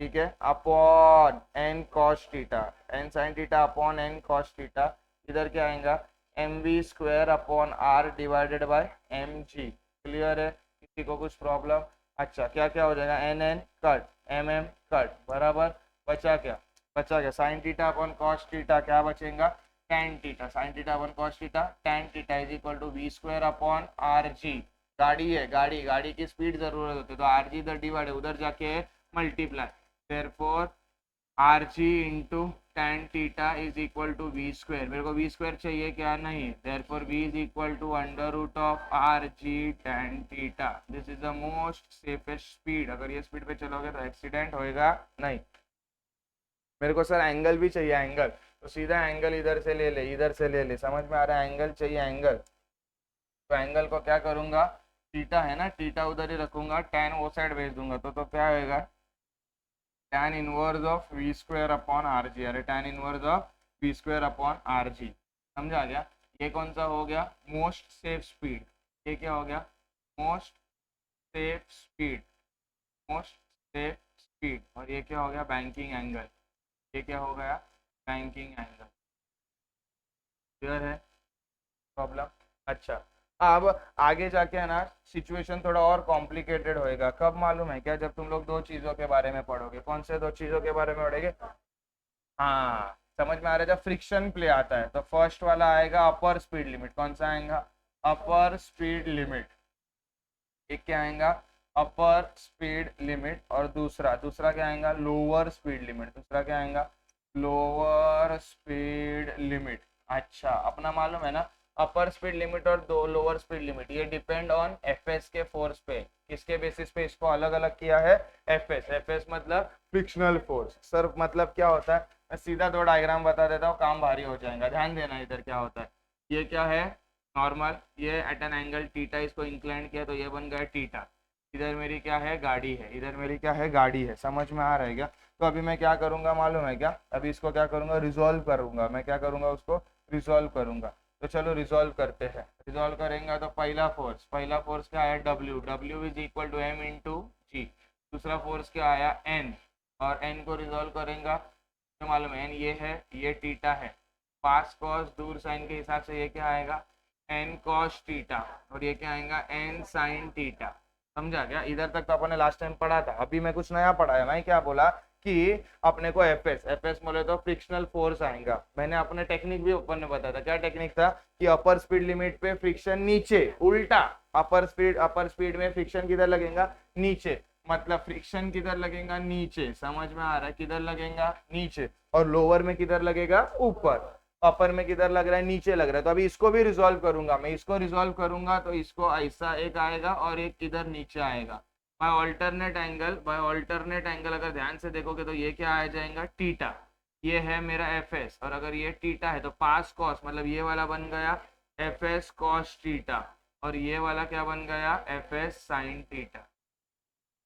ठीक है, upon n cos theta, n sign theta upon n cos theta. इधर क्या आएगा, mv² upon r divided by mg। Clear है? किसी को कुछ प्रॉब्लम? अच्छा, क्या क्या हो जाएगा, n कट, mm कट, बराबर। बचा क्या, बचा क्या, sine theta upon cos theta, क्या बचेगा, tan theta. Sine theta upon cos theta, tan theta is equal to v² upon R G. गाड़ी है, गाड़ी, गाड़ी की स्पीड जरूरत होती है, तो आर जी इधर डिवाइड है, उधर जाके multiply. Therefore R G into tan theta is equal to v²। मेरे को v² चाहिए, क्या नहीं, therefore v is equal to under root of R G tan theta. This is the most safest speed. अगर ये स्पीड पे चलोगे तो एक्सीडेंट होएगा नहीं। मेरे को सर एंगल भी चाहिए, एंगल, तो सीधा एंगल इधर से ले ले, इधर से ले ले, समझ में आ रहा है? एंगल चाहिए, एंगल। तो एंगल को क्या करूंगा, थीटा है ना, थीटा उधर ही रखूंगा, tan वो साइड भेज दूंगा, तो क्या होएगा, tan inverse of v² upon R जी। अरे tan inverse of v² upon R G, समझा गया? ये कौन सा हो गया, मोस्ट सेफ स्पीड। ये क्या हो गया, most safe speed, most safe speed. और ये क्या हो गया, बैंकिंग एंगल। ये क्या हो गया, बैंकिंग एंगल। क्लियर है? प्रॉब्लम? अच्छा, अब आगे जाके है ना, सिचुएशन थोड़ा और कॉम्प्लिकेटेड होएगा। कब मालूम है क्या, जब तुम लोग दो चीजों के बारे में पढ़ोगे। कौन से दो चीजों के बारे में पढ़ोगे? हाँ, समझ में आ रहा है? जब फ्रिक्शन प्ले आता है तो फर्स्ट वाला आएगा अपर स्पीड लिमिट। कौन सा आएगा, अपर स्पीड लिमिट। एक क्या आएगा, अपर स्पीड लिमिट, और दूसरा दूसरा क्या आएगा, लोअर स्पीड लिमिट। दूसरा क्या आएगा, लोअर स्पीड लिमिट। अच्छा, अपना मालूम है ना, अपर स्पीड लिमिट और दो लोअर स्पीड लिमिट, ये डिपेंड ऑन एफएस के फोर्स पे। किसके बेसिस पे इसको अलग अलग किया है, एफएस। एफएस मतलब फ्रिक्शनल फोर्स। सर मतलब क्या होता है, मैं सीधा दो डायग्राम बता देता हूँ, काम भारी हो जाएगा, ध्यान देना। इधर क्या होता है, ये क्या है, नॉर्मल, ये एट एन एंगल टीटा, इसको इंक्लाइन किया तो ये बन गया टीटा। इधर मेरी क्या है, गाड़ी है, इधर मेरी क्या है, गाड़ी है। समझ में आ रहा है क्या? तो अभी मैं क्या करूंगा मालूम है क्या, अभी इसको क्या करूंगा, रिजोल्व करूंगा। मैं क्या करूंगा, उसको रिजोल्व करूंगा। तो चलो रिजोल्व करते हैं। रिजोल्व करेंगे तो पहला फोर्स क्या आया, W. W is equal to M into G. दूसरा फोर्स क्या आया, एन, और एन को रिजोल्व करेंगे तो मालूम है एन ये है, ये टीटा है, पास कॉस दूर साइन के हिसाब से ये क्या आएगा, एन कॉस टीटा, और ये क्या आएगा, एन साइन टीटा। समझा क्या? इधर तक तो अपन ने लास्ट टाइम पढ़ा था। अभी मैं कुछ नया पढ़ाया। मैं क्या बोला कि अपने को एफएस, एफएस बोले तो फ्रिक्शनल फोर्स आएगा। मैंने अपने टेक्निक भी ऊपर ने बताया था। क्या टेक्निक था कि अपर स्पीड लिमिट पे फ्रिक्शन नीचे, उल्टा अपर स्पीड में फ्रिक्शन किधर लगेगा, नीचे। मतलब फ्रिक्शन किधर लगेगा, नीचे। समझ में आ रहा है? किधर लगेगा, नीचे। और लोअर में किधर लगेगा, ऊपर। अपर में किधर लग रहा है, नीचे लग रहा है। तो अभी इसको भी रिजोल्व करूंगा मैं। इसको रिजोल्व करूंगा तो इसको ऐसा एक आएगा और एक इधर नीचे आएगा। बाय ऑल्टरनेट एंगल अगर ध्यान से देखोगे तो ये क्या आ जाएगा, टीटा। ये है मेरा एफ एस, और अगर ये टीटा है तो पास कॉस, मतलब ये वाला बन गया एफ एस कॉस टीटा, और ये वाला क्या बन गया, F S sine theta.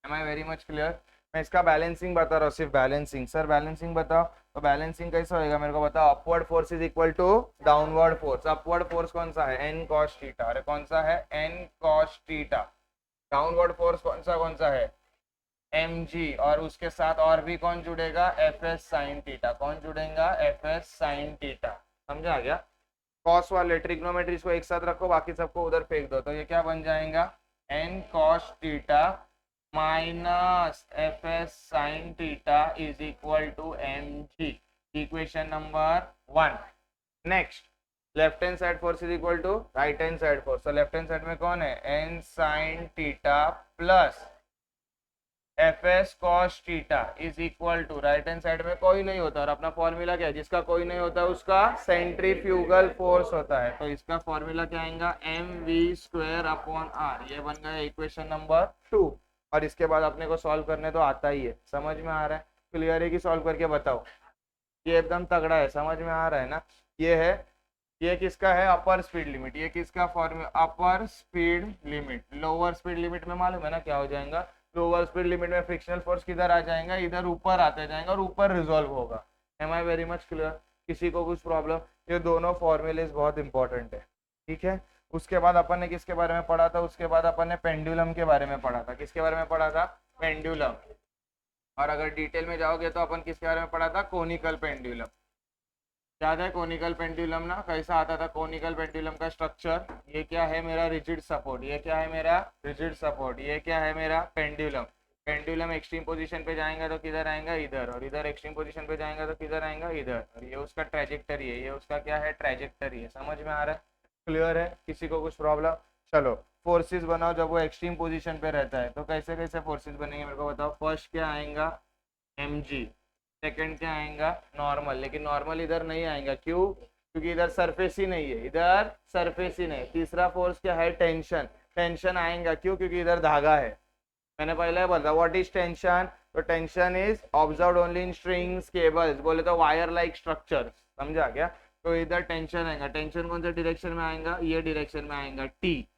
Am I very much clear? मैं इसका बैलेंसिंग बता रहा हूँ, सिर्फ बैलेंसिंग। सर बैलेंसिंग बताओ, तो बैलेंसिंग कैसे होएगा मेरे को बताओ। Upward force is equal to downward force. Upward force कौन सा है, एन कॉस थीटा। अरे कौन सा है, N cos theta. Downward force कौन सा है, एम जी। और उसके साथ और भी कौन जुड़ेगा, एफ एस साइन थीटा। कौन जुड़ेगा, एफ एस साइन थीटा। समझा गया। कॉस वाले ट्रिग्नोमेट्रीज को एक साथ रखो, बाकी सबको उधर फेंक दो, तो ये क्या बन जाएगा, N cos theta minus F S sine theta is equal to M G. Equation number 1। Next, left hand side force is equal to right hand side force. तो लेफ्ट हैंड साइड में कौन है, N sine theta plus F S cos theta is equal to, right hand side में कोई नहीं होता, और अपना फॉर्मूला क्या है, जिसका कोई नहीं होता उसका सेंट्रीफ्यूगल फोर्स होता है। तो इसका फॉर्मूला क्या आएगा, M V square upon R. ये बन गया इक्वेशन नंबर 2। और इसके बाद अपने को सॉल्व करने तो आता ही है, समझ में आ रहा है, क्लियर है कि सॉल्व करके बताओ। ये एकदम तगड़ा है, समझ में आ रहा है ना। ये है, ये किसका है, अपर स्पीड लिमिट। ये किसका formula, upper speed limit. Lower speed limit में मालूम है ना क्या हो जाएगा, लोअर स्पीड लिमिट में फ्रिक्शनल फोर्स किधर आ जाएगा, इधर ऊपर आते जाएंगे और ऊपर रिजॉल्व होगा। Am I very much clear, किसी को कुछ प्रॉब्लम। ये दोनों फॉर्मूलेज बहुत इंपॉर्टेंट है, ठीक है। उसके बाद अपन ने किसके बारे में पढ़ा था, उसके बाद अपन ने पेंडुलम के बारे में पढ़ा था। किसके बारे में पढ़ा था, पेंडुलम। और अगर डिटेल में जाओगे तो अपन किसके बारे में पढ़ा था, कोनिकल पेंडुलम। याद है कोनिकल पेंडुलम ना, कैसा आता था कोनिकल पेंडुलम का स्ट्रक्चर। ये क्या है मेरा, रिजिड सपोर्ट। ये क्या है मेरा, रिजिड सपोर्ट। ये क्या है मेरा, पेंडुलम। पेंडुलम एक्सट्रीम पोजीशन पे जाएंगे तो किधर आएगा, इधर। और इधर एक्सट्रीम पोजीशन पे जाएंगे तो किधर आएगा, इधर। और ये उसका ट्रेजेक्टरी है, ये उसका क्या है, ट्रेजेक्टरी है। समझ में आ रहा है, क्लियर है, किसी को कुछ प्रॉब्लम। चलो फोर्सेस बनाओ जब वो एक्सट्रीम पोजीशन पे रहता है, तो कैसे कैसे फोर्सेस बनेंगे मेरे को बताओ। फर्स्ट क्या आएगा, एम जी। सेकेंड क्या आएगा, नॉर्मल। लेकिन नॉर्मल इधर नहीं आएगा, क्यों, क्योंकि इधर सरफेस ही नहीं है, इधर सरफेस ही नहीं। तीसरा फोर्स क्या है, टेंशन। टेंशन आएगा, क्यों, क्योंकि इधर धागा है। मैंने पहले बोला व्हाट इज टेंशन, तो tension is observe only in strings cables, बोले तो वायर लाइक स्ट्रक्चर। समझा क्या। तो इधर टेंशन आएगा। टेंशन कौन से डायरेक्शन में आएगा, ये डायरेक्शन में आएगा, टी।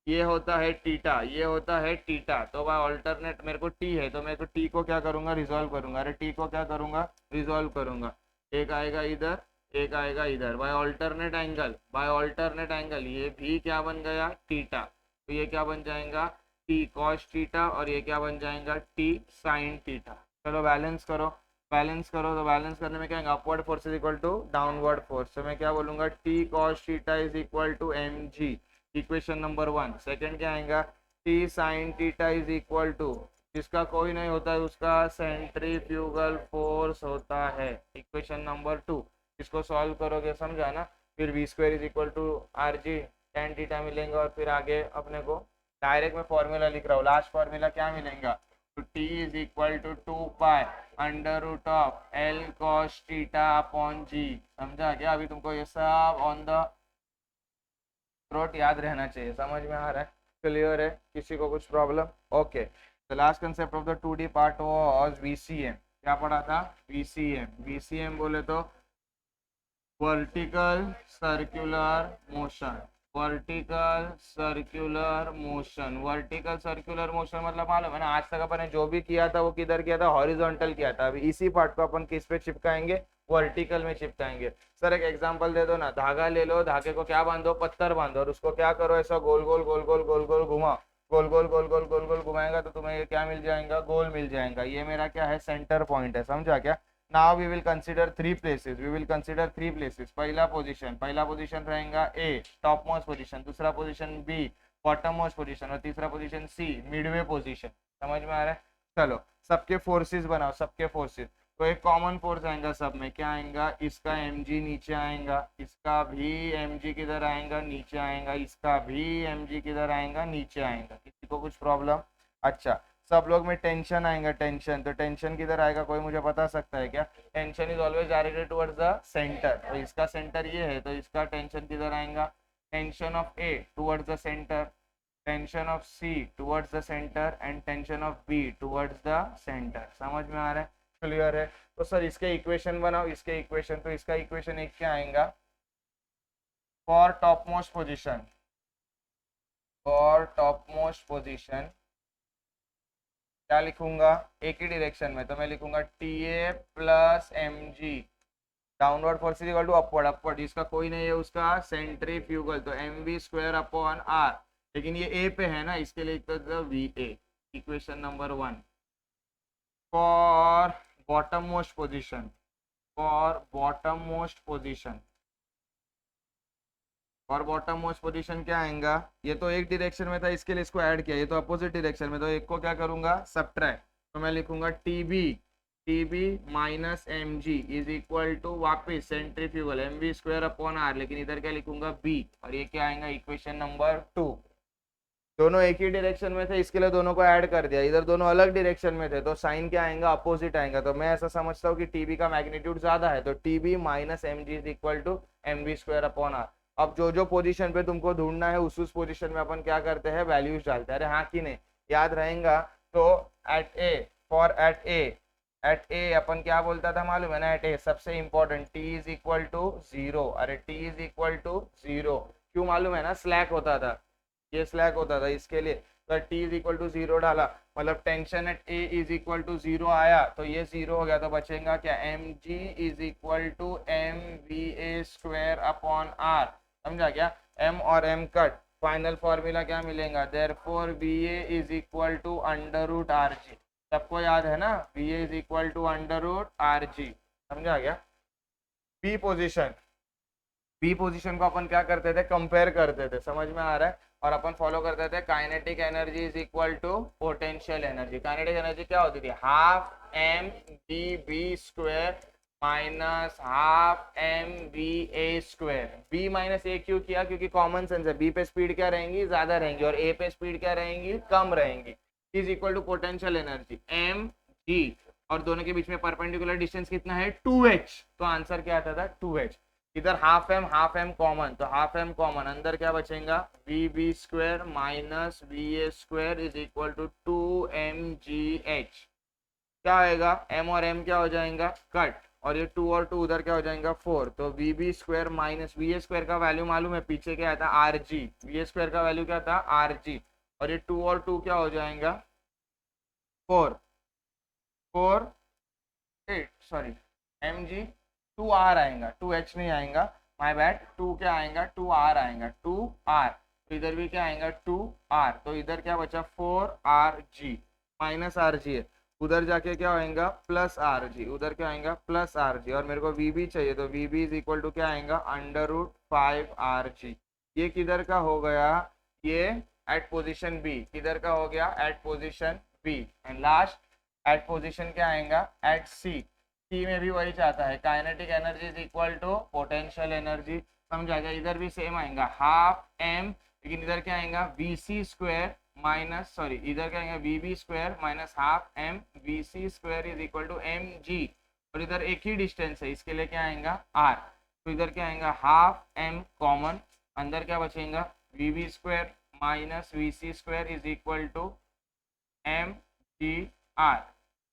ये होता है टीटा, ये होता है टीटा। तो भाई ऑल्टरनेट, मेरे को टी है तो मेरे को टी को क्या करूंगा, रिजॉल्व करूंगा। अरे टी को क्या करूंगा, रिजॉल्व करूंगा। एक आएगा इधर, एक आएगा इधर, by alternate angle. By alternate angle ये भी क्या बन गया, टीटा। तो ये क्या बन जाएगा, टी कॉस टीटा। और ये क्या बन जाएगा, टी साइन टीटा। चलो बैलेंस करो, बैलेंस करो। तो बैलेंस करने में क्या आएगा, upward force is equal to downward force. तो मैं क्या बोलूंगा, T cos theta is equal to M G. Equation number 1। Second क्या आएगा, T sine theta is equal to, जिसका कोई नहीं होता है उसका सेंट्रीफ्यूगल फोर्स होता है। Equation number 2। इसको सॉल्व करोगे, समझा ना। फिर V square is equal to R G tan theta मिलेंगे। और फिर आगे अपने को डायरेक्ट में फॉर्मूला लिख रहा हूँ, लास्ट फॉर्मूला क्या मिलेगा, तो T is equal to 2 pi under root of L cos theta upon G. समझा क्या, अभी तुमको ये सब ऑन द थ्रोट याद रहना चाहिए। समझ में आ रहा है, क्लियर है, किसी को कुछ problem. Okay, the last concept of the 2D part was VCM. क्या पढ़ा था, वीसीएम। वीसीएम बोले तो vertical circular motion. Vertical circular motion, vertical circular motion मतलब मालूम है ना, आज तक अपन ने जो भी किया था वो किधर किया था, हॉरिजॉन्टल किया था। अभी इसी पार्ट को अपन किस पे चिपकाएंगे, वर्टिकल में चिपकाएंगे। सर एक एग्जांपल दे दो ना, धागा ले लो, धागे को क्या बांधो, पत्थर बांधो, और उसको क्या करो, ऐसा गोल गोल गोल गोल गोल गोल घुमा, गोल गोल गोल गोल गोल गोल घुमाएगा तो तुम्हें ये क्या मिल जाएगा, गोल मिल जाएगा। ये मेरा क्या है, सेंटर पॉइंट है। समझा क्या। Now we will consider 3 places, we will consider 3 places. पहला पोजीशन रहेगा ए, टॉप मोस्ट पोजीशन। दूसरा position B, bottom most position. और तीसरा पोजीशन सी, मिडवे पोजीशन। समझ में आ रहा है। चलो सबके फोर्सेस बनाओ, सबके फोर्सेस। तो एक कॉमन फोर्स आएगा सब में, क्या आएगा, इसका mg नीचे आएगा, इसका भी mg किधर आएगा, नीचे आएगा, इसका भी mg किधर आएगा, नीचे आएगा। किसी को कुछ प्रॉब्लम। अच्छा, सब लोग में टेंशन आएगा, टेंशन। तो टेंशन किधर आएगा, कोई मुझे बता सकता है क्या। Tension is always directed towards the centre. तो इसका सेंटर ये है, तो इसका टेंशन किधर आएगा, tension of A towards the centre, tension of C towards the centre, and tension of B towards the centre. समझ में आ रहा है, क्लियर है। तो सर इसके इक्वेशन बनाओ, इसके इक्वेशन। तो इसका इक्वेशन एक क्या आएगा, for top most position, for top most position क्या लिखूंगा एक ही डायरेक्शन में, तो मैं लिखूंगा T A plus M G, downward force is equal to upward, upward जिसका कोई नहीं है उसका सेंट्रीफ्यूगल, तो M V square upon R, लेकिन ये ए पे है ना इसके लिए लिखते V A, equation number 1। For bottom most position, for bottom most position, और बॉटम मोस्ट पोजीशन क्या आएगा, ये तो एक डायरेक्शन में था इसके लिए इसको ऐड किया, ये तो अपोजिट डायरेक्शन में, तो एक को क्या करूंगा सब्ट्रैक्ट, तो मैं लिखूंगा T B minus M G is equal to वापिस centrifugal M V square upon R, लेकिन इधर क्या लिखूंगा बी, और ये क्या आएगा इक्वेशन नंबर 2। दोनों एक ही डायरेक्शन में थे इसके लिए दोनों को ऐड कर दिया, इधर दोनों अलग डायरेक्शन में थे तो साइन क्या आएगा अपोजिट आएगा, तो मैं ऐसा समझता हूँ कि टीबी का मैग्नीट्यूड ज्यादा है, तो T B minus M G is equal to M V square upon R. अब जो जो पोजीशन पे तुमको ढूंढना है उस पोजीशन में अपन क्या करते हैं वैल्यूज डालते हैं, अरे हाँ कि नहीं याद रहेगा, तो at A, for at A अपन क्या बोलता था मालूम है ना, एट ए सबसे important T is equal to 0, अरे टी इज इक्वल टू 0 क्यों मालूम है ना, स्लैक होता था, ये स्लैक होता था इसके लिए, तो टी इज इक्वल टू 0 डाला, मतलब tension at A is equal to 0 आया, तो ये 0 हो गया, तो बचेगा क्या M G is equal to M V A square upon R, समझा क्या, एम और एम कट, फाइनल फॉर्मूला क्या मिलेगा, therefore V A is equal to under root R G, सबको याद है ना V A is equal to under root R G, समझा क्या। बी पोजिशन, बी पोजीशन को अपन क्या करते थे कंपेयर करते थे, समझ में आ रहा है, और अपन फॉलो करते थे kinetic energy is equal to potential energy, kinetic energy क्या होती थी half M B B square minus half M B A square, B minus A क्यों किया, क्योंकि कॉमन सेंस है, बी पे स्पीड क्या रहेंगी ज्यादा रहेंगी और ए पे स्पीड क्या रहेंगी कम रहेंगी, is equal to potential energy M G, और दोनों के बीच में परपेंडिकुलर डिस्टेंस कितना है 2h, तो आंसर क्या आता था 2h, इधर हाफ एम कॉमन, तो हाफ एम कॉमन, अंदर क्या बचेगा V B square minus V A square is equal to 2mgh, क्या आएगा m और m क्या हो जाएगा कट, और ये 2 और 2 उधर क्या हो जाएगा 4, तो V B square minus V A square का वैल्यू मालूम है पीछे क्या था R G, V A square का वैल्यू क्या था आर जी, और ये 2 और 2 क्या हो जाएगा 4, 4 8 सॉरी एम जी 2 आर आएगा, 2h नहीं आएगा, माय बैड, 2 क्या आएगा 2 आर आएगा, 2 आर, तो इधर भी क्या आएगा 2 आर, तो इधर क्या बचा 4 R G, minus R G है, उधर जाके क्या होएगा प्लस आर जी, उधर क्या आएगा प्लस आर जी, और मेरे को वी बी चाहिए, तो V B is equal to क्या आएगा अंडर रूट 5 आर जी, ये किधर का हो गया, ये एट पोजिशन बी, किधर का हो गया at position B, and last at position क्या आएगा एट सी, सी में भी वही चाहता है kinetic energy is equal to potential energy, समझा गया, इधर भी सेम आएगा हाफ एम, लेकिन इधर क्या आएगा V C square minus sorry इधर क्या आएगा V B square minus half M V C square is equal to M G, और इधर एक ही डिस्टेंस है इसके लिए क्या आएगा आर, तो इधर क्या आएगा हाफ एम कॉमन, अंदर क्या बचेगा V B square minus V C square is equal to M G R,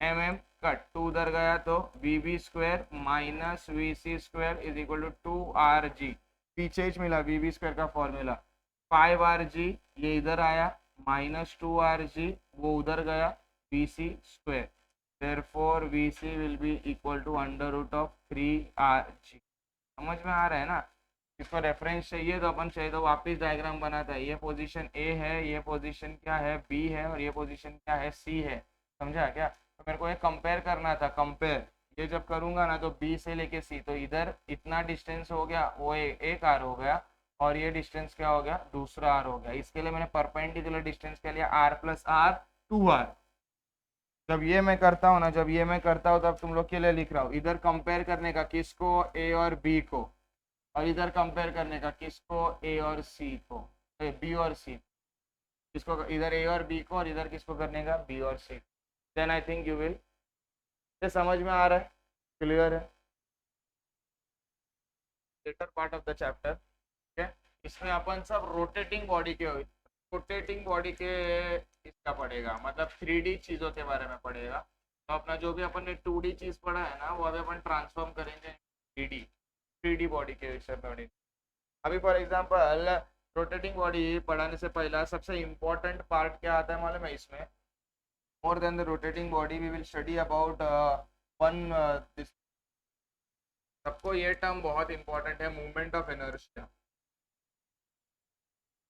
M M cut, 2 उधर गया तो V B square minus V C square is equal to 2 R G, पीछे ही मिला V B square का formula 5 R G, ये इधर आया माइनस 2 आर जी, वो उधर गया V C square, therefore V C will be equal to under root of 3 R G, समझ में आ रहा है ना। इसको रेफरेंस चाहिए तो अपन चाहिए तो वापस डायग्राम बनाता है, ये पोजीशन ए है, ये पोजीशन क्या है बी है, और ये पोजीशन क्या है सी है, समझा क्या, तो मेरे को ये कंपेयर करना था, कंपेयर, ये जब करूंगा ना तो बी से लेके सी, तो इधर इतना डिस्टेंस हो गया वो एक आर हो गया, और ये डिस्टेंस क्या हो गया दूसरा आर हो गया, इसके लिए मैंने परपेंडिकुलर डिस्टेंस के लिए आर प्लस आर 2 आर, जब ये मैं करता हूँ ना, जब ये मैं करता हूँ तब तुम लोग के लिए लिख रहा हूँ, इधर कंपेयर करने का किसको ए और बी को, और इधर कंपेयर करने का किसको ए और सी को, बी और सी, किसको इधर ए और बी को, और इधर किसको करने का बी और C, then I think you will, ये समझ में आ रहा है, क्लियर है, latter part of the chapter, ठीक है, इसमें अपन सब रोटेटिंग बॉडी के इसका पढ़ेगा, मतलब 3D चीज़ों के बारे में पढ़ेगा, तो अपना जो भी अपन ने 2D चीज़ पढ़ा है ना वो अभी अपन ट्रांसफॉर्म करेंगे 3D बॉडी के विषय में पढ़ेंगे। अभी फॉर एग्जांपल रोटेटिंग बॉडी पढ़ाने से पहला सबसे इम्पोर्टेंट पार्ट क्या आता है मालूम है इसमें, more than the rotating body, we will study about one this. सबको ये टर्म बहुत इंपॉर्टेंट है, movement of inertia.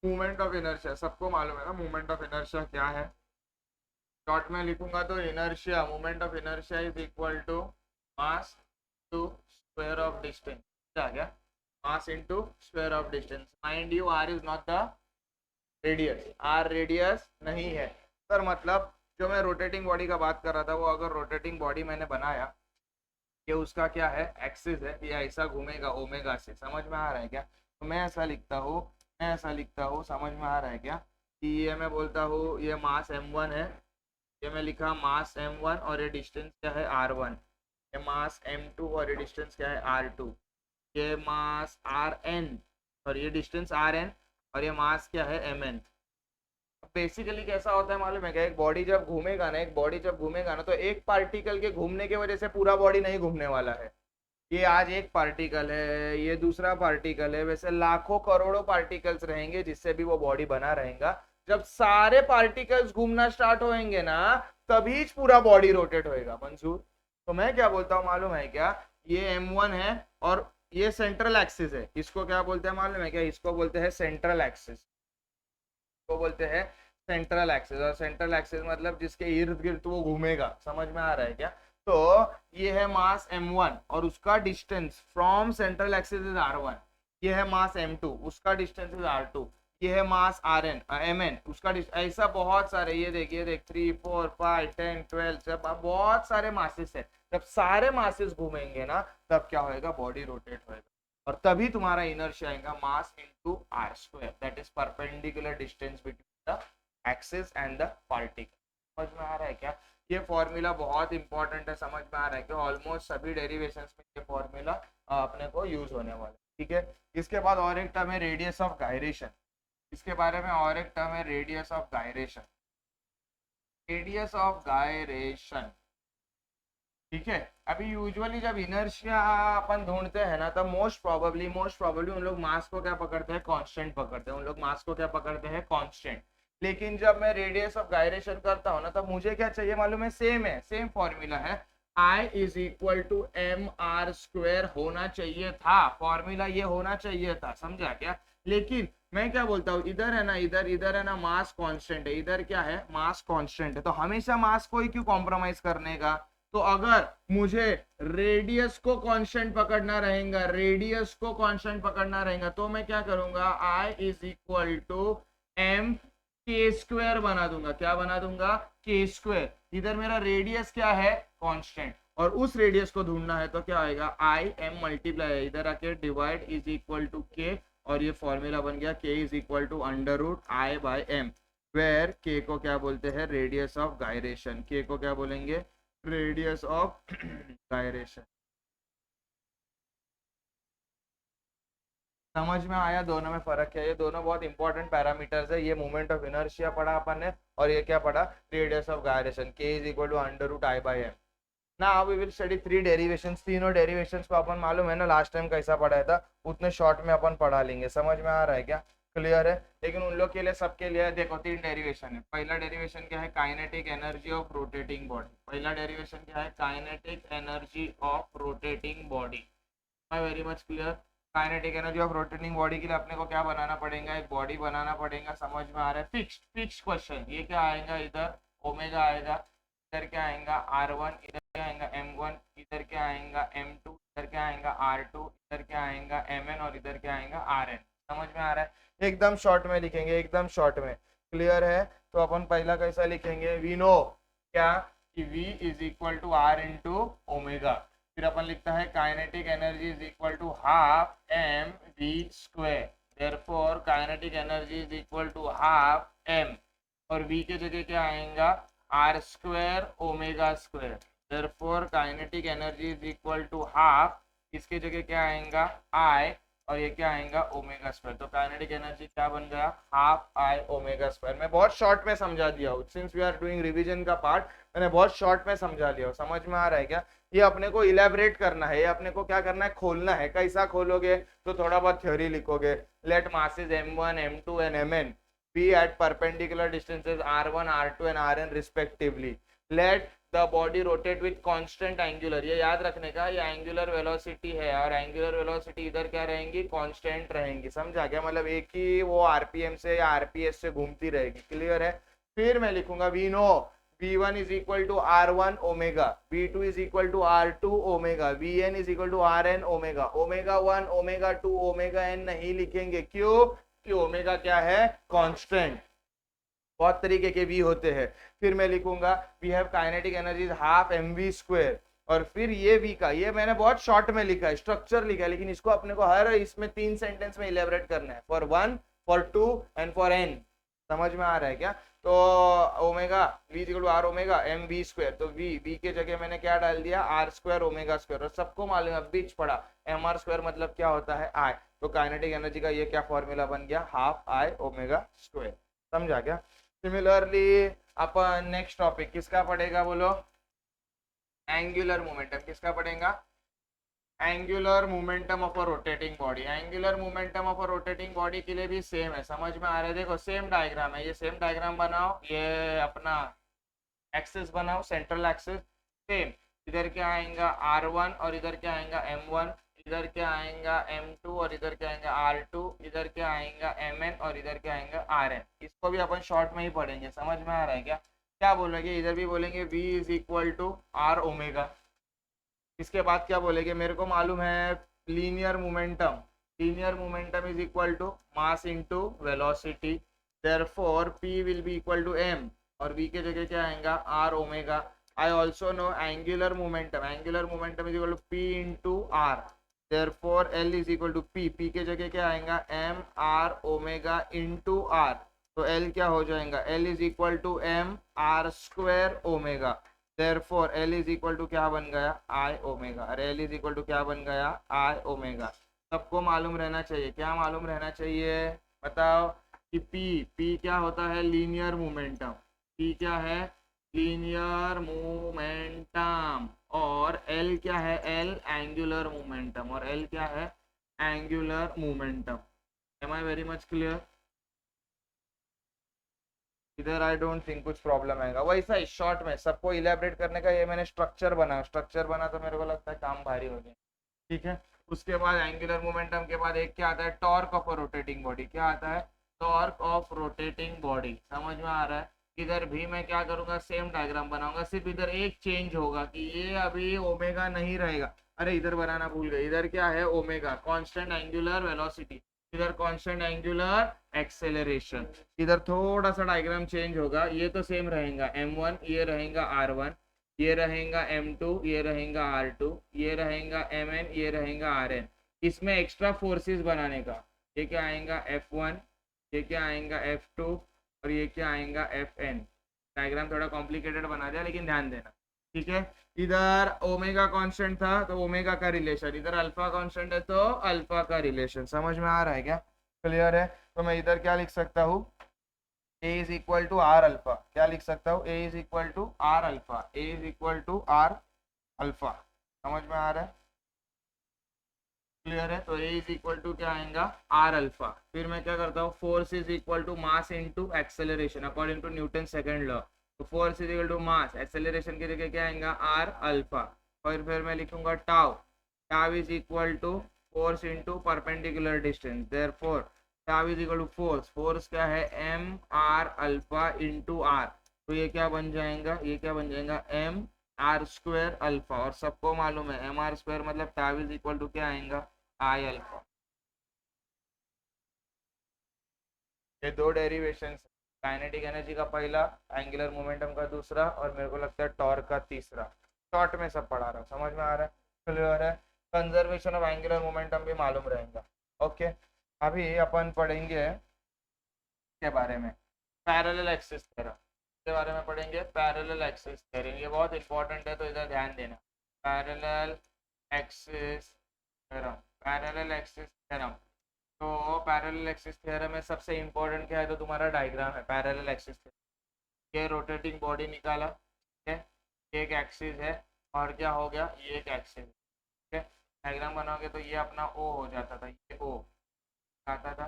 Movement of inertia सबको मालूम है ना, मूवमेंट ऑफ इनर्शिया क्या है? शॉर्ट में लिखूंगा तो inertia, movement of inertia is equal to mass to square of distance. क्या गया? Mass into square of distance. Mind you, R is not the radius, R radius नहीं है सर। मतलब जो मैं रोटेटिंग बॉडी का बात कर रहा था, वो अगर रोटेटिंग बॉडी मैंने बनाया, ये उसका क्या है? एक्सिस है, ये ऐसा घूमेगा ओमेगा से। समझ में आ रहा है क्या? तो मैं ऐसा लिखता हूँ, मैं ऐसा लिखता हूँ, समझ में आ रहा है क्या? कि ये मैं बोलता हूँ ये मास m1 है, ये मैं लिखा मास m1 और ये डिस्टेंस क्या है? r1। ये मास m2 और ये डिस्टेंस क्या है? r2। ये मास rn और ये डिस्टेंस rn और ये मास क्या है? mn। बेसिकली कैसा होता है मालूम है क्या? एक बॉडी जब घूमेगा ना, एक बॉडी जब घूमेगा ना, तो एक पार्टिकल के घूमने की वजह से पूरा बॉडी नहीं घूमने वाला है। ये आज एक पार्टिकल है, ये दूसरा पार्टिकल है, वैसे लाखों करोड़ों पार्टिकल्स रहेंगे जिससे भी वो बॉडी बना रहेगा। जब सारे पार्टिकल्स घूमना स्टार्ट होंगे ना, तभी पूरा बॉडी रोटेट होएगा। मंजूर? तो मैं क्या बोलता हूँ मालूम है क्या? ये m1 है और ये सेंट्रल एक्सिस है। इसको क्या बोलते हैं मालूम है क्या? इसको बोलते हैं सेंट्रल एक्सिस। इसको बोलते हैं सेंट्रल एक्सिस। और सेंट्रल एक्सिस मतलब जिसके इर्द गिर्द वो घूमेगा। समझ में आ रहा है क्या? तो ये है मास m1 और उसका distance from central axis is r1। ये है मास m2, उसका डिस्टेंस इज r2। ये है मास mn, उसका ऐसा बहुत सारे, ये देखिए, देख 3 4 5 10 12, सब बहुत सारे मासेस है। जब सारे मासेस घूमेंगे ना, तब क्या होएगा? बॉडी रोटेट होएगा। और तभी तुम्हारा इनर्शिया आएगा mass into r square, that is perpendicular distance between the axis and the particle. समझ में आ रहा है क्या? ये फॉर्मूला बहुत इंपॉर्टेंट है। समझ में आ रहा है कि ऑलमोस्ट सभी डेरिवेशंस में ये फॉर्मूला अपने को यूज होने वाला है। ठीक है, इसके बाद और एक टर्म है रेडियस ऑफ गायरेशन। इसके बारे में और एक टर्म है radius of gyration. Radius of gyration, ठीक है। अभी यूजुअली जब इनर्शिया अपन ढूंढते हैं ना, तब मोस्ट प्रोबेबली उन लोग मास को क्या पकड़ते हैं? कांस्टेंट पकड़ते हैं। उन लोग मास को क्या पकड़ते हैं? कांस्टेंट। लेकिन जब मैं रेडियस ऑफ गायरेशन करता हूँ ना, तब मुझे क्या चाहिए मालूम है? सेम है, सेम फॉर्मूला है, I is equal to mr square होना चाहिए था। फॉर्मूला ये होना चाहिए था, समझा क्या? लेकिन मैं क्या बोलता हूँ, इधर है ना, इधर है ना मास कांस्टेंट है, इधर क्या है? मास कांस्टेंट है। तो हमेशा मास को ही क्यों कॉम्प्रोमाइज करने का? तो अगर मुझे रेडियस को कांस्टेंट पकड़ना रहेगा, रेडियस को कांस्टेंट पकड़ना रहेगा, तो मैं क्या करूंगा? I is equal to m के स्क्वायर बना दूंगा। क्या बना दूंगा? के स्क्वायर। इधर मेरा रेडियस क्या है? कांस्टेंट। और उस रेडियस को ढूंढना है तो क्या आएगा? आई एम मल्टीप्लाई, इधर आके डिवाइड इज इक्वल टू के, और ये फॉर्मूला बन गया के is equal to under root I by M, where K को क्या बोलते हैं? Radius of gyration. के को क्या बोलेंगे? Radius of gyration. समझ में आया? दोनों में फर्क है। ये दोनों बहुत इंपॉर्टेंट पैरामीटर्स है। ये मूवमेंट ऑफ इनर्शिया पढ़ा अपन ने, और ये क्या पढ़ा? Radius of gyration. K is equal to under root I by M. Now we will study 3 derivations. तीनों डेरिवेशंस को अपन मालूम है ना, लास्ट टाइम कैसा पढ़ाया था, उतने शॉर्ट में अपन पढ़ा लेंगे। समझ में आ रहा है क्या? क्लियर है? लेकिन उन लोग के लिए, सबके लिए देखो 3 डेरिवेशन है। पहला डेरिवेशन क्या है? Kinetic energy of rotating body. पहला डेरिवेशन क्या है? Kinetic energy of rotating body. Very much clear? Kinetic energy of rotating body के लिए अपने को क्या बनाना पड़ेगा? एक बॉडी बनाना पड़ेगा। समझ में आ रहा है? Fixed question. ये क्या आएगा? इधर ओमेगा आएगा, इधर क्या आएगा? r1, इधर क्या आएगा? m1, इधर क्या आएगा? m2, इधर क्या आएगा? r2, इधर क्या आएगा? mn, और इधर क्या आएगा? rn। समझ में आ रहा है? एकदम शॉर्ट में लिखेंगे, एकदम शॉर्ट में। क्लियर है? तो अपन पहला कैसा लिखेंगे? वी नो क्या कि v is equal to r into omega. फिर अपन लिखता है kinetic energy is equal to half m v square. Therefore kinetic energy is equal to half m, और v के जगह क्या आएगा? r square omega square. Therefore kinetic energy is equal to half, इसके जगह क्या आएगा? I, और ये क्या आएगा? Omega square. तो काइनेटिक एनर्जी क्या बन गया? Half I omega square. मैं बहुत शॉर्ट में समझा दिया हूँ, since we are doing revision का पार्ट, मैंने बहुत शॉर्ट में समझा लिया हूँ। समझ में आ रहा है क्या? ये अपने को इलेबरेट करना है, ये अपने को क्या करना है? खोलना है। कैसा खोलोगे? तो थोड़ा बहुत थ्योरी लिखोगे, let masses m1 m2 and mn be at perpendicular distances r1, r2 and rn respectively. Let the body rotate with constant angular. ये याद रखने का, ये एंगुलर वेलोसिटी है और एंगुलर वेलोसिटी इधर क्या रहेंगी, कांस्टेंट रहेंगी. समझा क्या, मतलब एक ही वो आरपीएम से या आरपीएस से घूमती रहेगी. क्लियर है. फिर मैं लिखूंगा we know V1 is equal to R1 omega, V2 is equal to R2 omega, Vn is equal to Rn omega. omega 1, omega 2, omega n नहीं लिखेंगे. क्यों? कि ओमेगा क्या है, कांस्टेंट. बहुत तरीके के वी होते हैं. फिर मैं लिखूंगा we have kinetic energy half M V square. और फिर ये वी का, ये मैंने बहुत शॉर्ट में लिखा है, स्ट्रक्चर लिखा है, लेकिन इसको अपने को हर इसमें 3 सेंटेंस में इलेबरेट करना है. For 1, for 2 and for N. समझ में आ रहा है क्या. तो omega V equal to R omega M V square. तो वी के जगह मैंने क्या डाल दिया, आर स्क्वायर ओमेगा स्क्वायर. और सबको मालूम है, बीच पड़ा, एम आर स्क्वायर मतलब क्या होता है, आई. तो काइनेटिक एनर्जी का ये क्या फॉर्मूला बन गया, हाफ आई ओमेगा स्क्वायर. समझा क्या. सिमिलरली अपन नेक्स्ट टॉपिक किसका पढ़ेगा बोलो, एंगुलर मोमेंटम. किसका पढ़ेगा, angular momentum of a rotating body. Angular momentum of a rotating body के लिए भी सेम है. समझ में आ रहा है. देखो सेम डायग्राम है, ये सेम डायग्राम बनाओ, ये अपना एक्सिस बनाओ, सेंट्रल एक्सिस सेम. इधर क्या आएगा R1 और इधर क्या आएगा M1, इधर क्या आएगा M2 और इधर क्या आएगा R2, इधर क्या आएगा Mn और इधर क्या आएगा Rn. इसको भी अपन शॉर्ट में ही पढ़ेंगे. समझ में आ रहा है क्या. क्या बोलेंगे, इधर भी बोलेंगे V is equal to R omega. इसके बाद क्या बोलेंगे, मेरे को मालूम है linear momentum. Linear momentum is equal to mass into velocity. Therefore P will be equal to M और V के जगह क्या आएगा R omega. I also know angular momentum. Angular momentum is equal to P into R. Therefore L is equal to P. P के जगह क्या आएगा M R omega into R. तो L क्या हो जाएगा, L is equal to M R square omega. Therefore L is equal to क्या बन गया, I omega. अरे L is equal to क्या बन गया, I omega. सबको मालूम रहना चाहिए. क्या मालूम रहना चाहिए बताओ कि P क्या होता है, लीनियर मोमेंटम. P क्या है, लीनियर मोमेंटम. और L क्या है, L एंगुलर मोमेंटम. और L क्या है, angular momentum. Am I very much clear. इधर आई डोंट थिंक कुछ प्रॉब्लम आएगा. वैसा ही शॉर्ट में सबको इलेबरेट करने का ये मैंने स्ट्रक्चर बना तो मेरे को लगता है काम भारी हो गया. ठीक है. उसके बाद एंगुलर मोमेंटम के बाद एक क्या आता है, torque of a rotating body. क्या आता है, टॉर्क ऑफ रोटेटिंग बॉडी. समझ में आ रहा है. इधर भी मैं क्या करूंगा, सेम डायग्राम बनाऊंगा, सिर्फ इधर एक चेंज होगा कि ये अभी ओमेगा नहीं रहेगा. अरे इधर बनाना भूल गए. इधर क्या है, ओमेगा कांस्टेंट एंगुलर वेलोसिटी, इधर कांस्टेंट एंगुलर एक्सेलरेशन. इधर थोड़ा सा डायग्राम चेंज होगा. ये तो सेम रहेगा M1, ये रहेगा R1, ये रहेगा M2, ये रहेगा R2, ये रहेगा Mn, ये रहेगा Rn. इसमें एक्स्ट्रा फोर्सेस बनाने का, ये क्या आएगा F1, ये क्या आएगा F2 और ये क्या आएगा Fn. डायग्राम थोड़ा कॉम्प्लिकेटेड बना दिया लेकिन ध्यान देना. ठीक है. इधर ओमेगा कांस्टेंट था तो ओमेगा का रिलेशन, इधर अल्फा कांस्टेंट है तो अल्फा का रिलेशन. समझ में आ रहा है क्या, क्लियर है. तो मैं इधर क्या लिख सकता हूँ, A is equal to R alpha. क्या लिख सकता हूँ, A is equal to R alpha. A is equal to R alpha. समझ में आ रहा है, क्लियर है. तो A इज इक्वल टू क्या आएगा, आर अल्फा. फिर मैं क्या करता हूँ, force is equal to mass into acceleration according to Newton second law. तो force is equal to mass, acceleration की जगह क्या आएगा, आर अल्फा. और फिर मैं लिखूंगा tau. Tau is equal to force into perpendicular distance. Therefore tau is equal to force. Force क्या है, M R alpha into R. तो ये क्या बन जाएगा, ये क्या बन जाएगा, एम आर स्क्वायर अल्फा. और सबको मालूम है एम आर स्क्वायर मतलब टाउ इज इक्वल टू क्या आएगा, आई अल्फा. ये दो डेरिवेशन, काइनेटिक एनर्जी का पहला, एंगुलर मोमेंटम का दूसरा और मेरे को लगता है टॉर्क का तीसरा. शॉर्ट में सब पढ़ा रहा हूँ. समझ में आ रहा है, क्लियर है. कंजर्वेशन ऑफ एंगुलर मोमेंटम भी मालूम रहेगा. ओके. अभी अपन पढ़ेंगे के बारे में पैरेलल एक्सिस थ्योरम. के बारे में पढ़ेंगे पैरेलल एक्सिस थ्योरम. ये बहुत इंपॉर्टेंट है तो इधर ध्यान देना. Parallel axis theorem, parallel axis theorem. तो पैरेलल एक्सिस थ्योरम में सबसे इंपॉर्टेंट क्या है, तो तुम्हारा डायग्राम है पैरेलल एक्सिस थ्योरम. ये रोटेटिंग बॉडी निकाला, ठीक है, एक एक्सिस है और क्या हो गया, ये एक एक्सिस. ठीक है. डायग्राम बनाओगे तो ये अपना ओ हो जाता था, ये ओ आता था.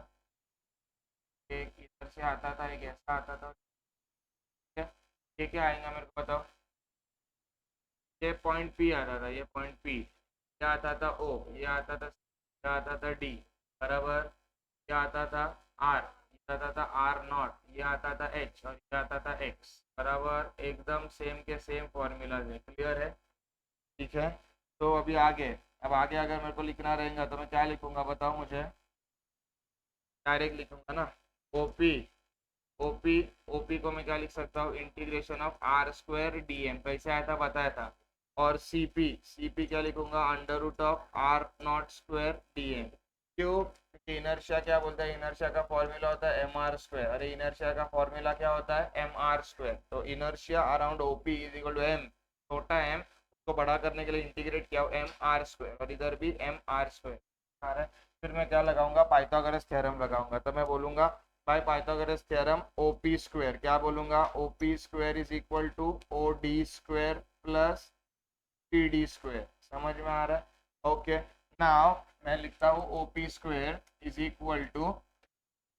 एक इधर से आता था, एक ऐसा आता था, ठीक है। ये क्या आएगा मेरे को बताओ। ये पॉइंट पी आता था, ये पॉइंट पी, क्या आता था ओ, ये आता था, ये आता था डी, बराबर, ये आता था आर, ये आता था आर नॉट, ये आता था एच और ये आता था एक्स, बराबर, एकदम सेम के सेम फॉर्मूला है। क्लियर है, ठीक है। तो अभी आगे, अब आगे अगर मेरे को लिखना रहेगा तो मैं क्या लिखूंगा बताओ मुझे। डायरेक्ट लिखूंगा ना, ओपी, ओपी, ओपी को मैं क्या लिख सकता हूँ, integration of R square D M, कैसे आया था बताया था। और सीपी, सीपी क्या लिखूंगा, under root of R not square D M. क्यों, क्योंकि इनर्शिया क्या बोलता है, इनर्शिया का फॉर्मूला होता है एम आर स्क्वायर, अरे इनर्शिया का फॉर्मूला क्या होता है, एम आर स्क्वायर। तो inertia around OP is equal to M, छोटा एम को बड़ा करने के लिए इंटीग्रेट किया एम आर स्क्वायर, और इधर भी एम आर स्क्वायर आ रहा है। फिर मैं क्या लगाऊंगा, पाइथागोरस थ्योरम लगाऊंगा। तो मैं बोलूंगा by Pythagoras theorem OP square, क्या बोलूंगा, OP square is equal to O D square plus P D square. समझ में आ रहा है, ओके। नाउ मैं लिखता हूँ OP square is equal to,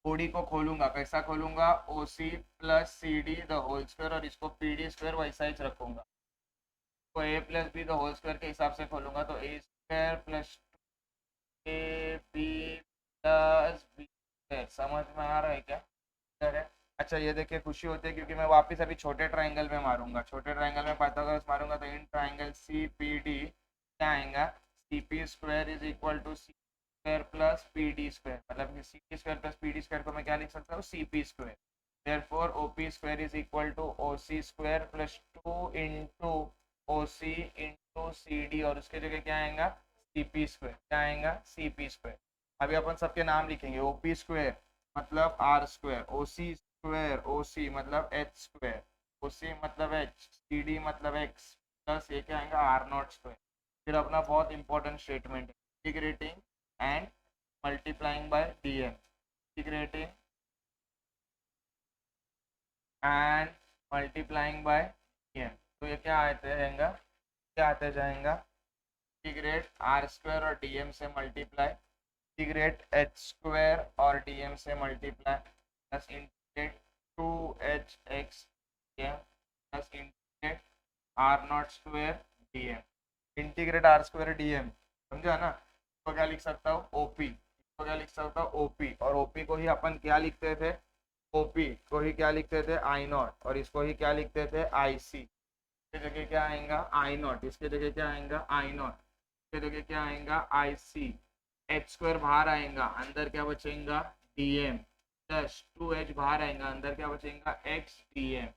OD को खोलूंगा, कैसा खोलूंगा, O C plus C D the whole square, और इसको पी डी स्क्वायर वैसा ही रखूंगा। तो A plus B the whole square के हिसाब से खोलूंगा, तो A square plus A B plus B square. समझ में आ रहा है क्या, है। अच्छा ये देखिए खुशी होती है क्योंकि मैं वापस अभी छोटे ट्राइंगल में मारूंगा, छोटे ट्राइंगल में पाइथागोरस मारूंगा, तो in triangle C P D क्या आएगा, C P square is equal to C square plus P D square, मतलब C P square plus P D square को मैं क्या लिख सकता हूँ, C P square. Therefore O P square is equal to O C square plus 2 into O C into C D, और उसके जगह क्या आएगा, सी पी स्क्वायर, क्या आएगा, सी पी स्क्वायर। अभी अपन सबके नाम लिखेंगे, ओ पी स्क्वायर मतलब R square, O C square, O C मतलब एच स्क्वायर, ओ सी मतलब एच, सी डी मतलब एक्स, प्लस ये क्या आएगा, आर नॉट स्क्वायर। फिर अपना बहुत इंपॉर्टेंट स्टेटमेंट है, integrating and multiplying by D M, integrating and multiplying by D M. तो ये क्या आते रहेगा, क्या आते जाएगा, इंटीग्रेट आर स्क्वायर और डी एम से मल्टीप्लाई, इंटीग्रेट एच स्क्वायर और डी एम से multiply, plus integrate 2hx plus integrate R not square D M, integrate R square D M, समझा ना। तो क्या लिख सकता हूँ, ओपी, तो क्या लिख सकता हूँ ओपी, और ओपी को ही अपन क्या लिखते थे, ओपी को ही क्या लिखते थे, आई नॉट, और इसको ही क्या लिखते थे, आई सी। इसके जगह क्या आएगा, आई नॉट, इसके जगह क्या आएगा, आई नॉट, इसके जगह क्या आएगा, आई सी। एच स्क्वायर बाहर आएगा, अंदर क्या बचेगा, डी एम, प्लस 2h बाहर आएगा, अंदर क्या बचेगा, एक्स डी एम।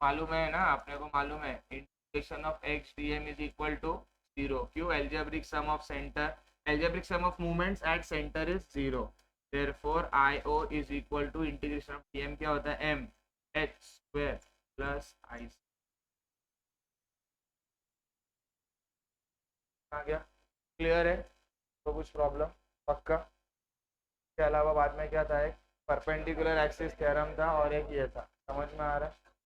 मालूम है ना, अपने को मालूम है integration of X D M is equal to 0। क्यों, algebraic sum of centre, algebraic sum of movements at centre is 0। Therefore I O is equal to integration of D M क्या होता है, M H square plus I. आ गया, clear है, तो कुछ problem, पक्का। के अलावा बाद में क्या था, एक परपेंडिकुलर एक्सिस थ्योरम था और एक ये था, समझ में आ रहा है।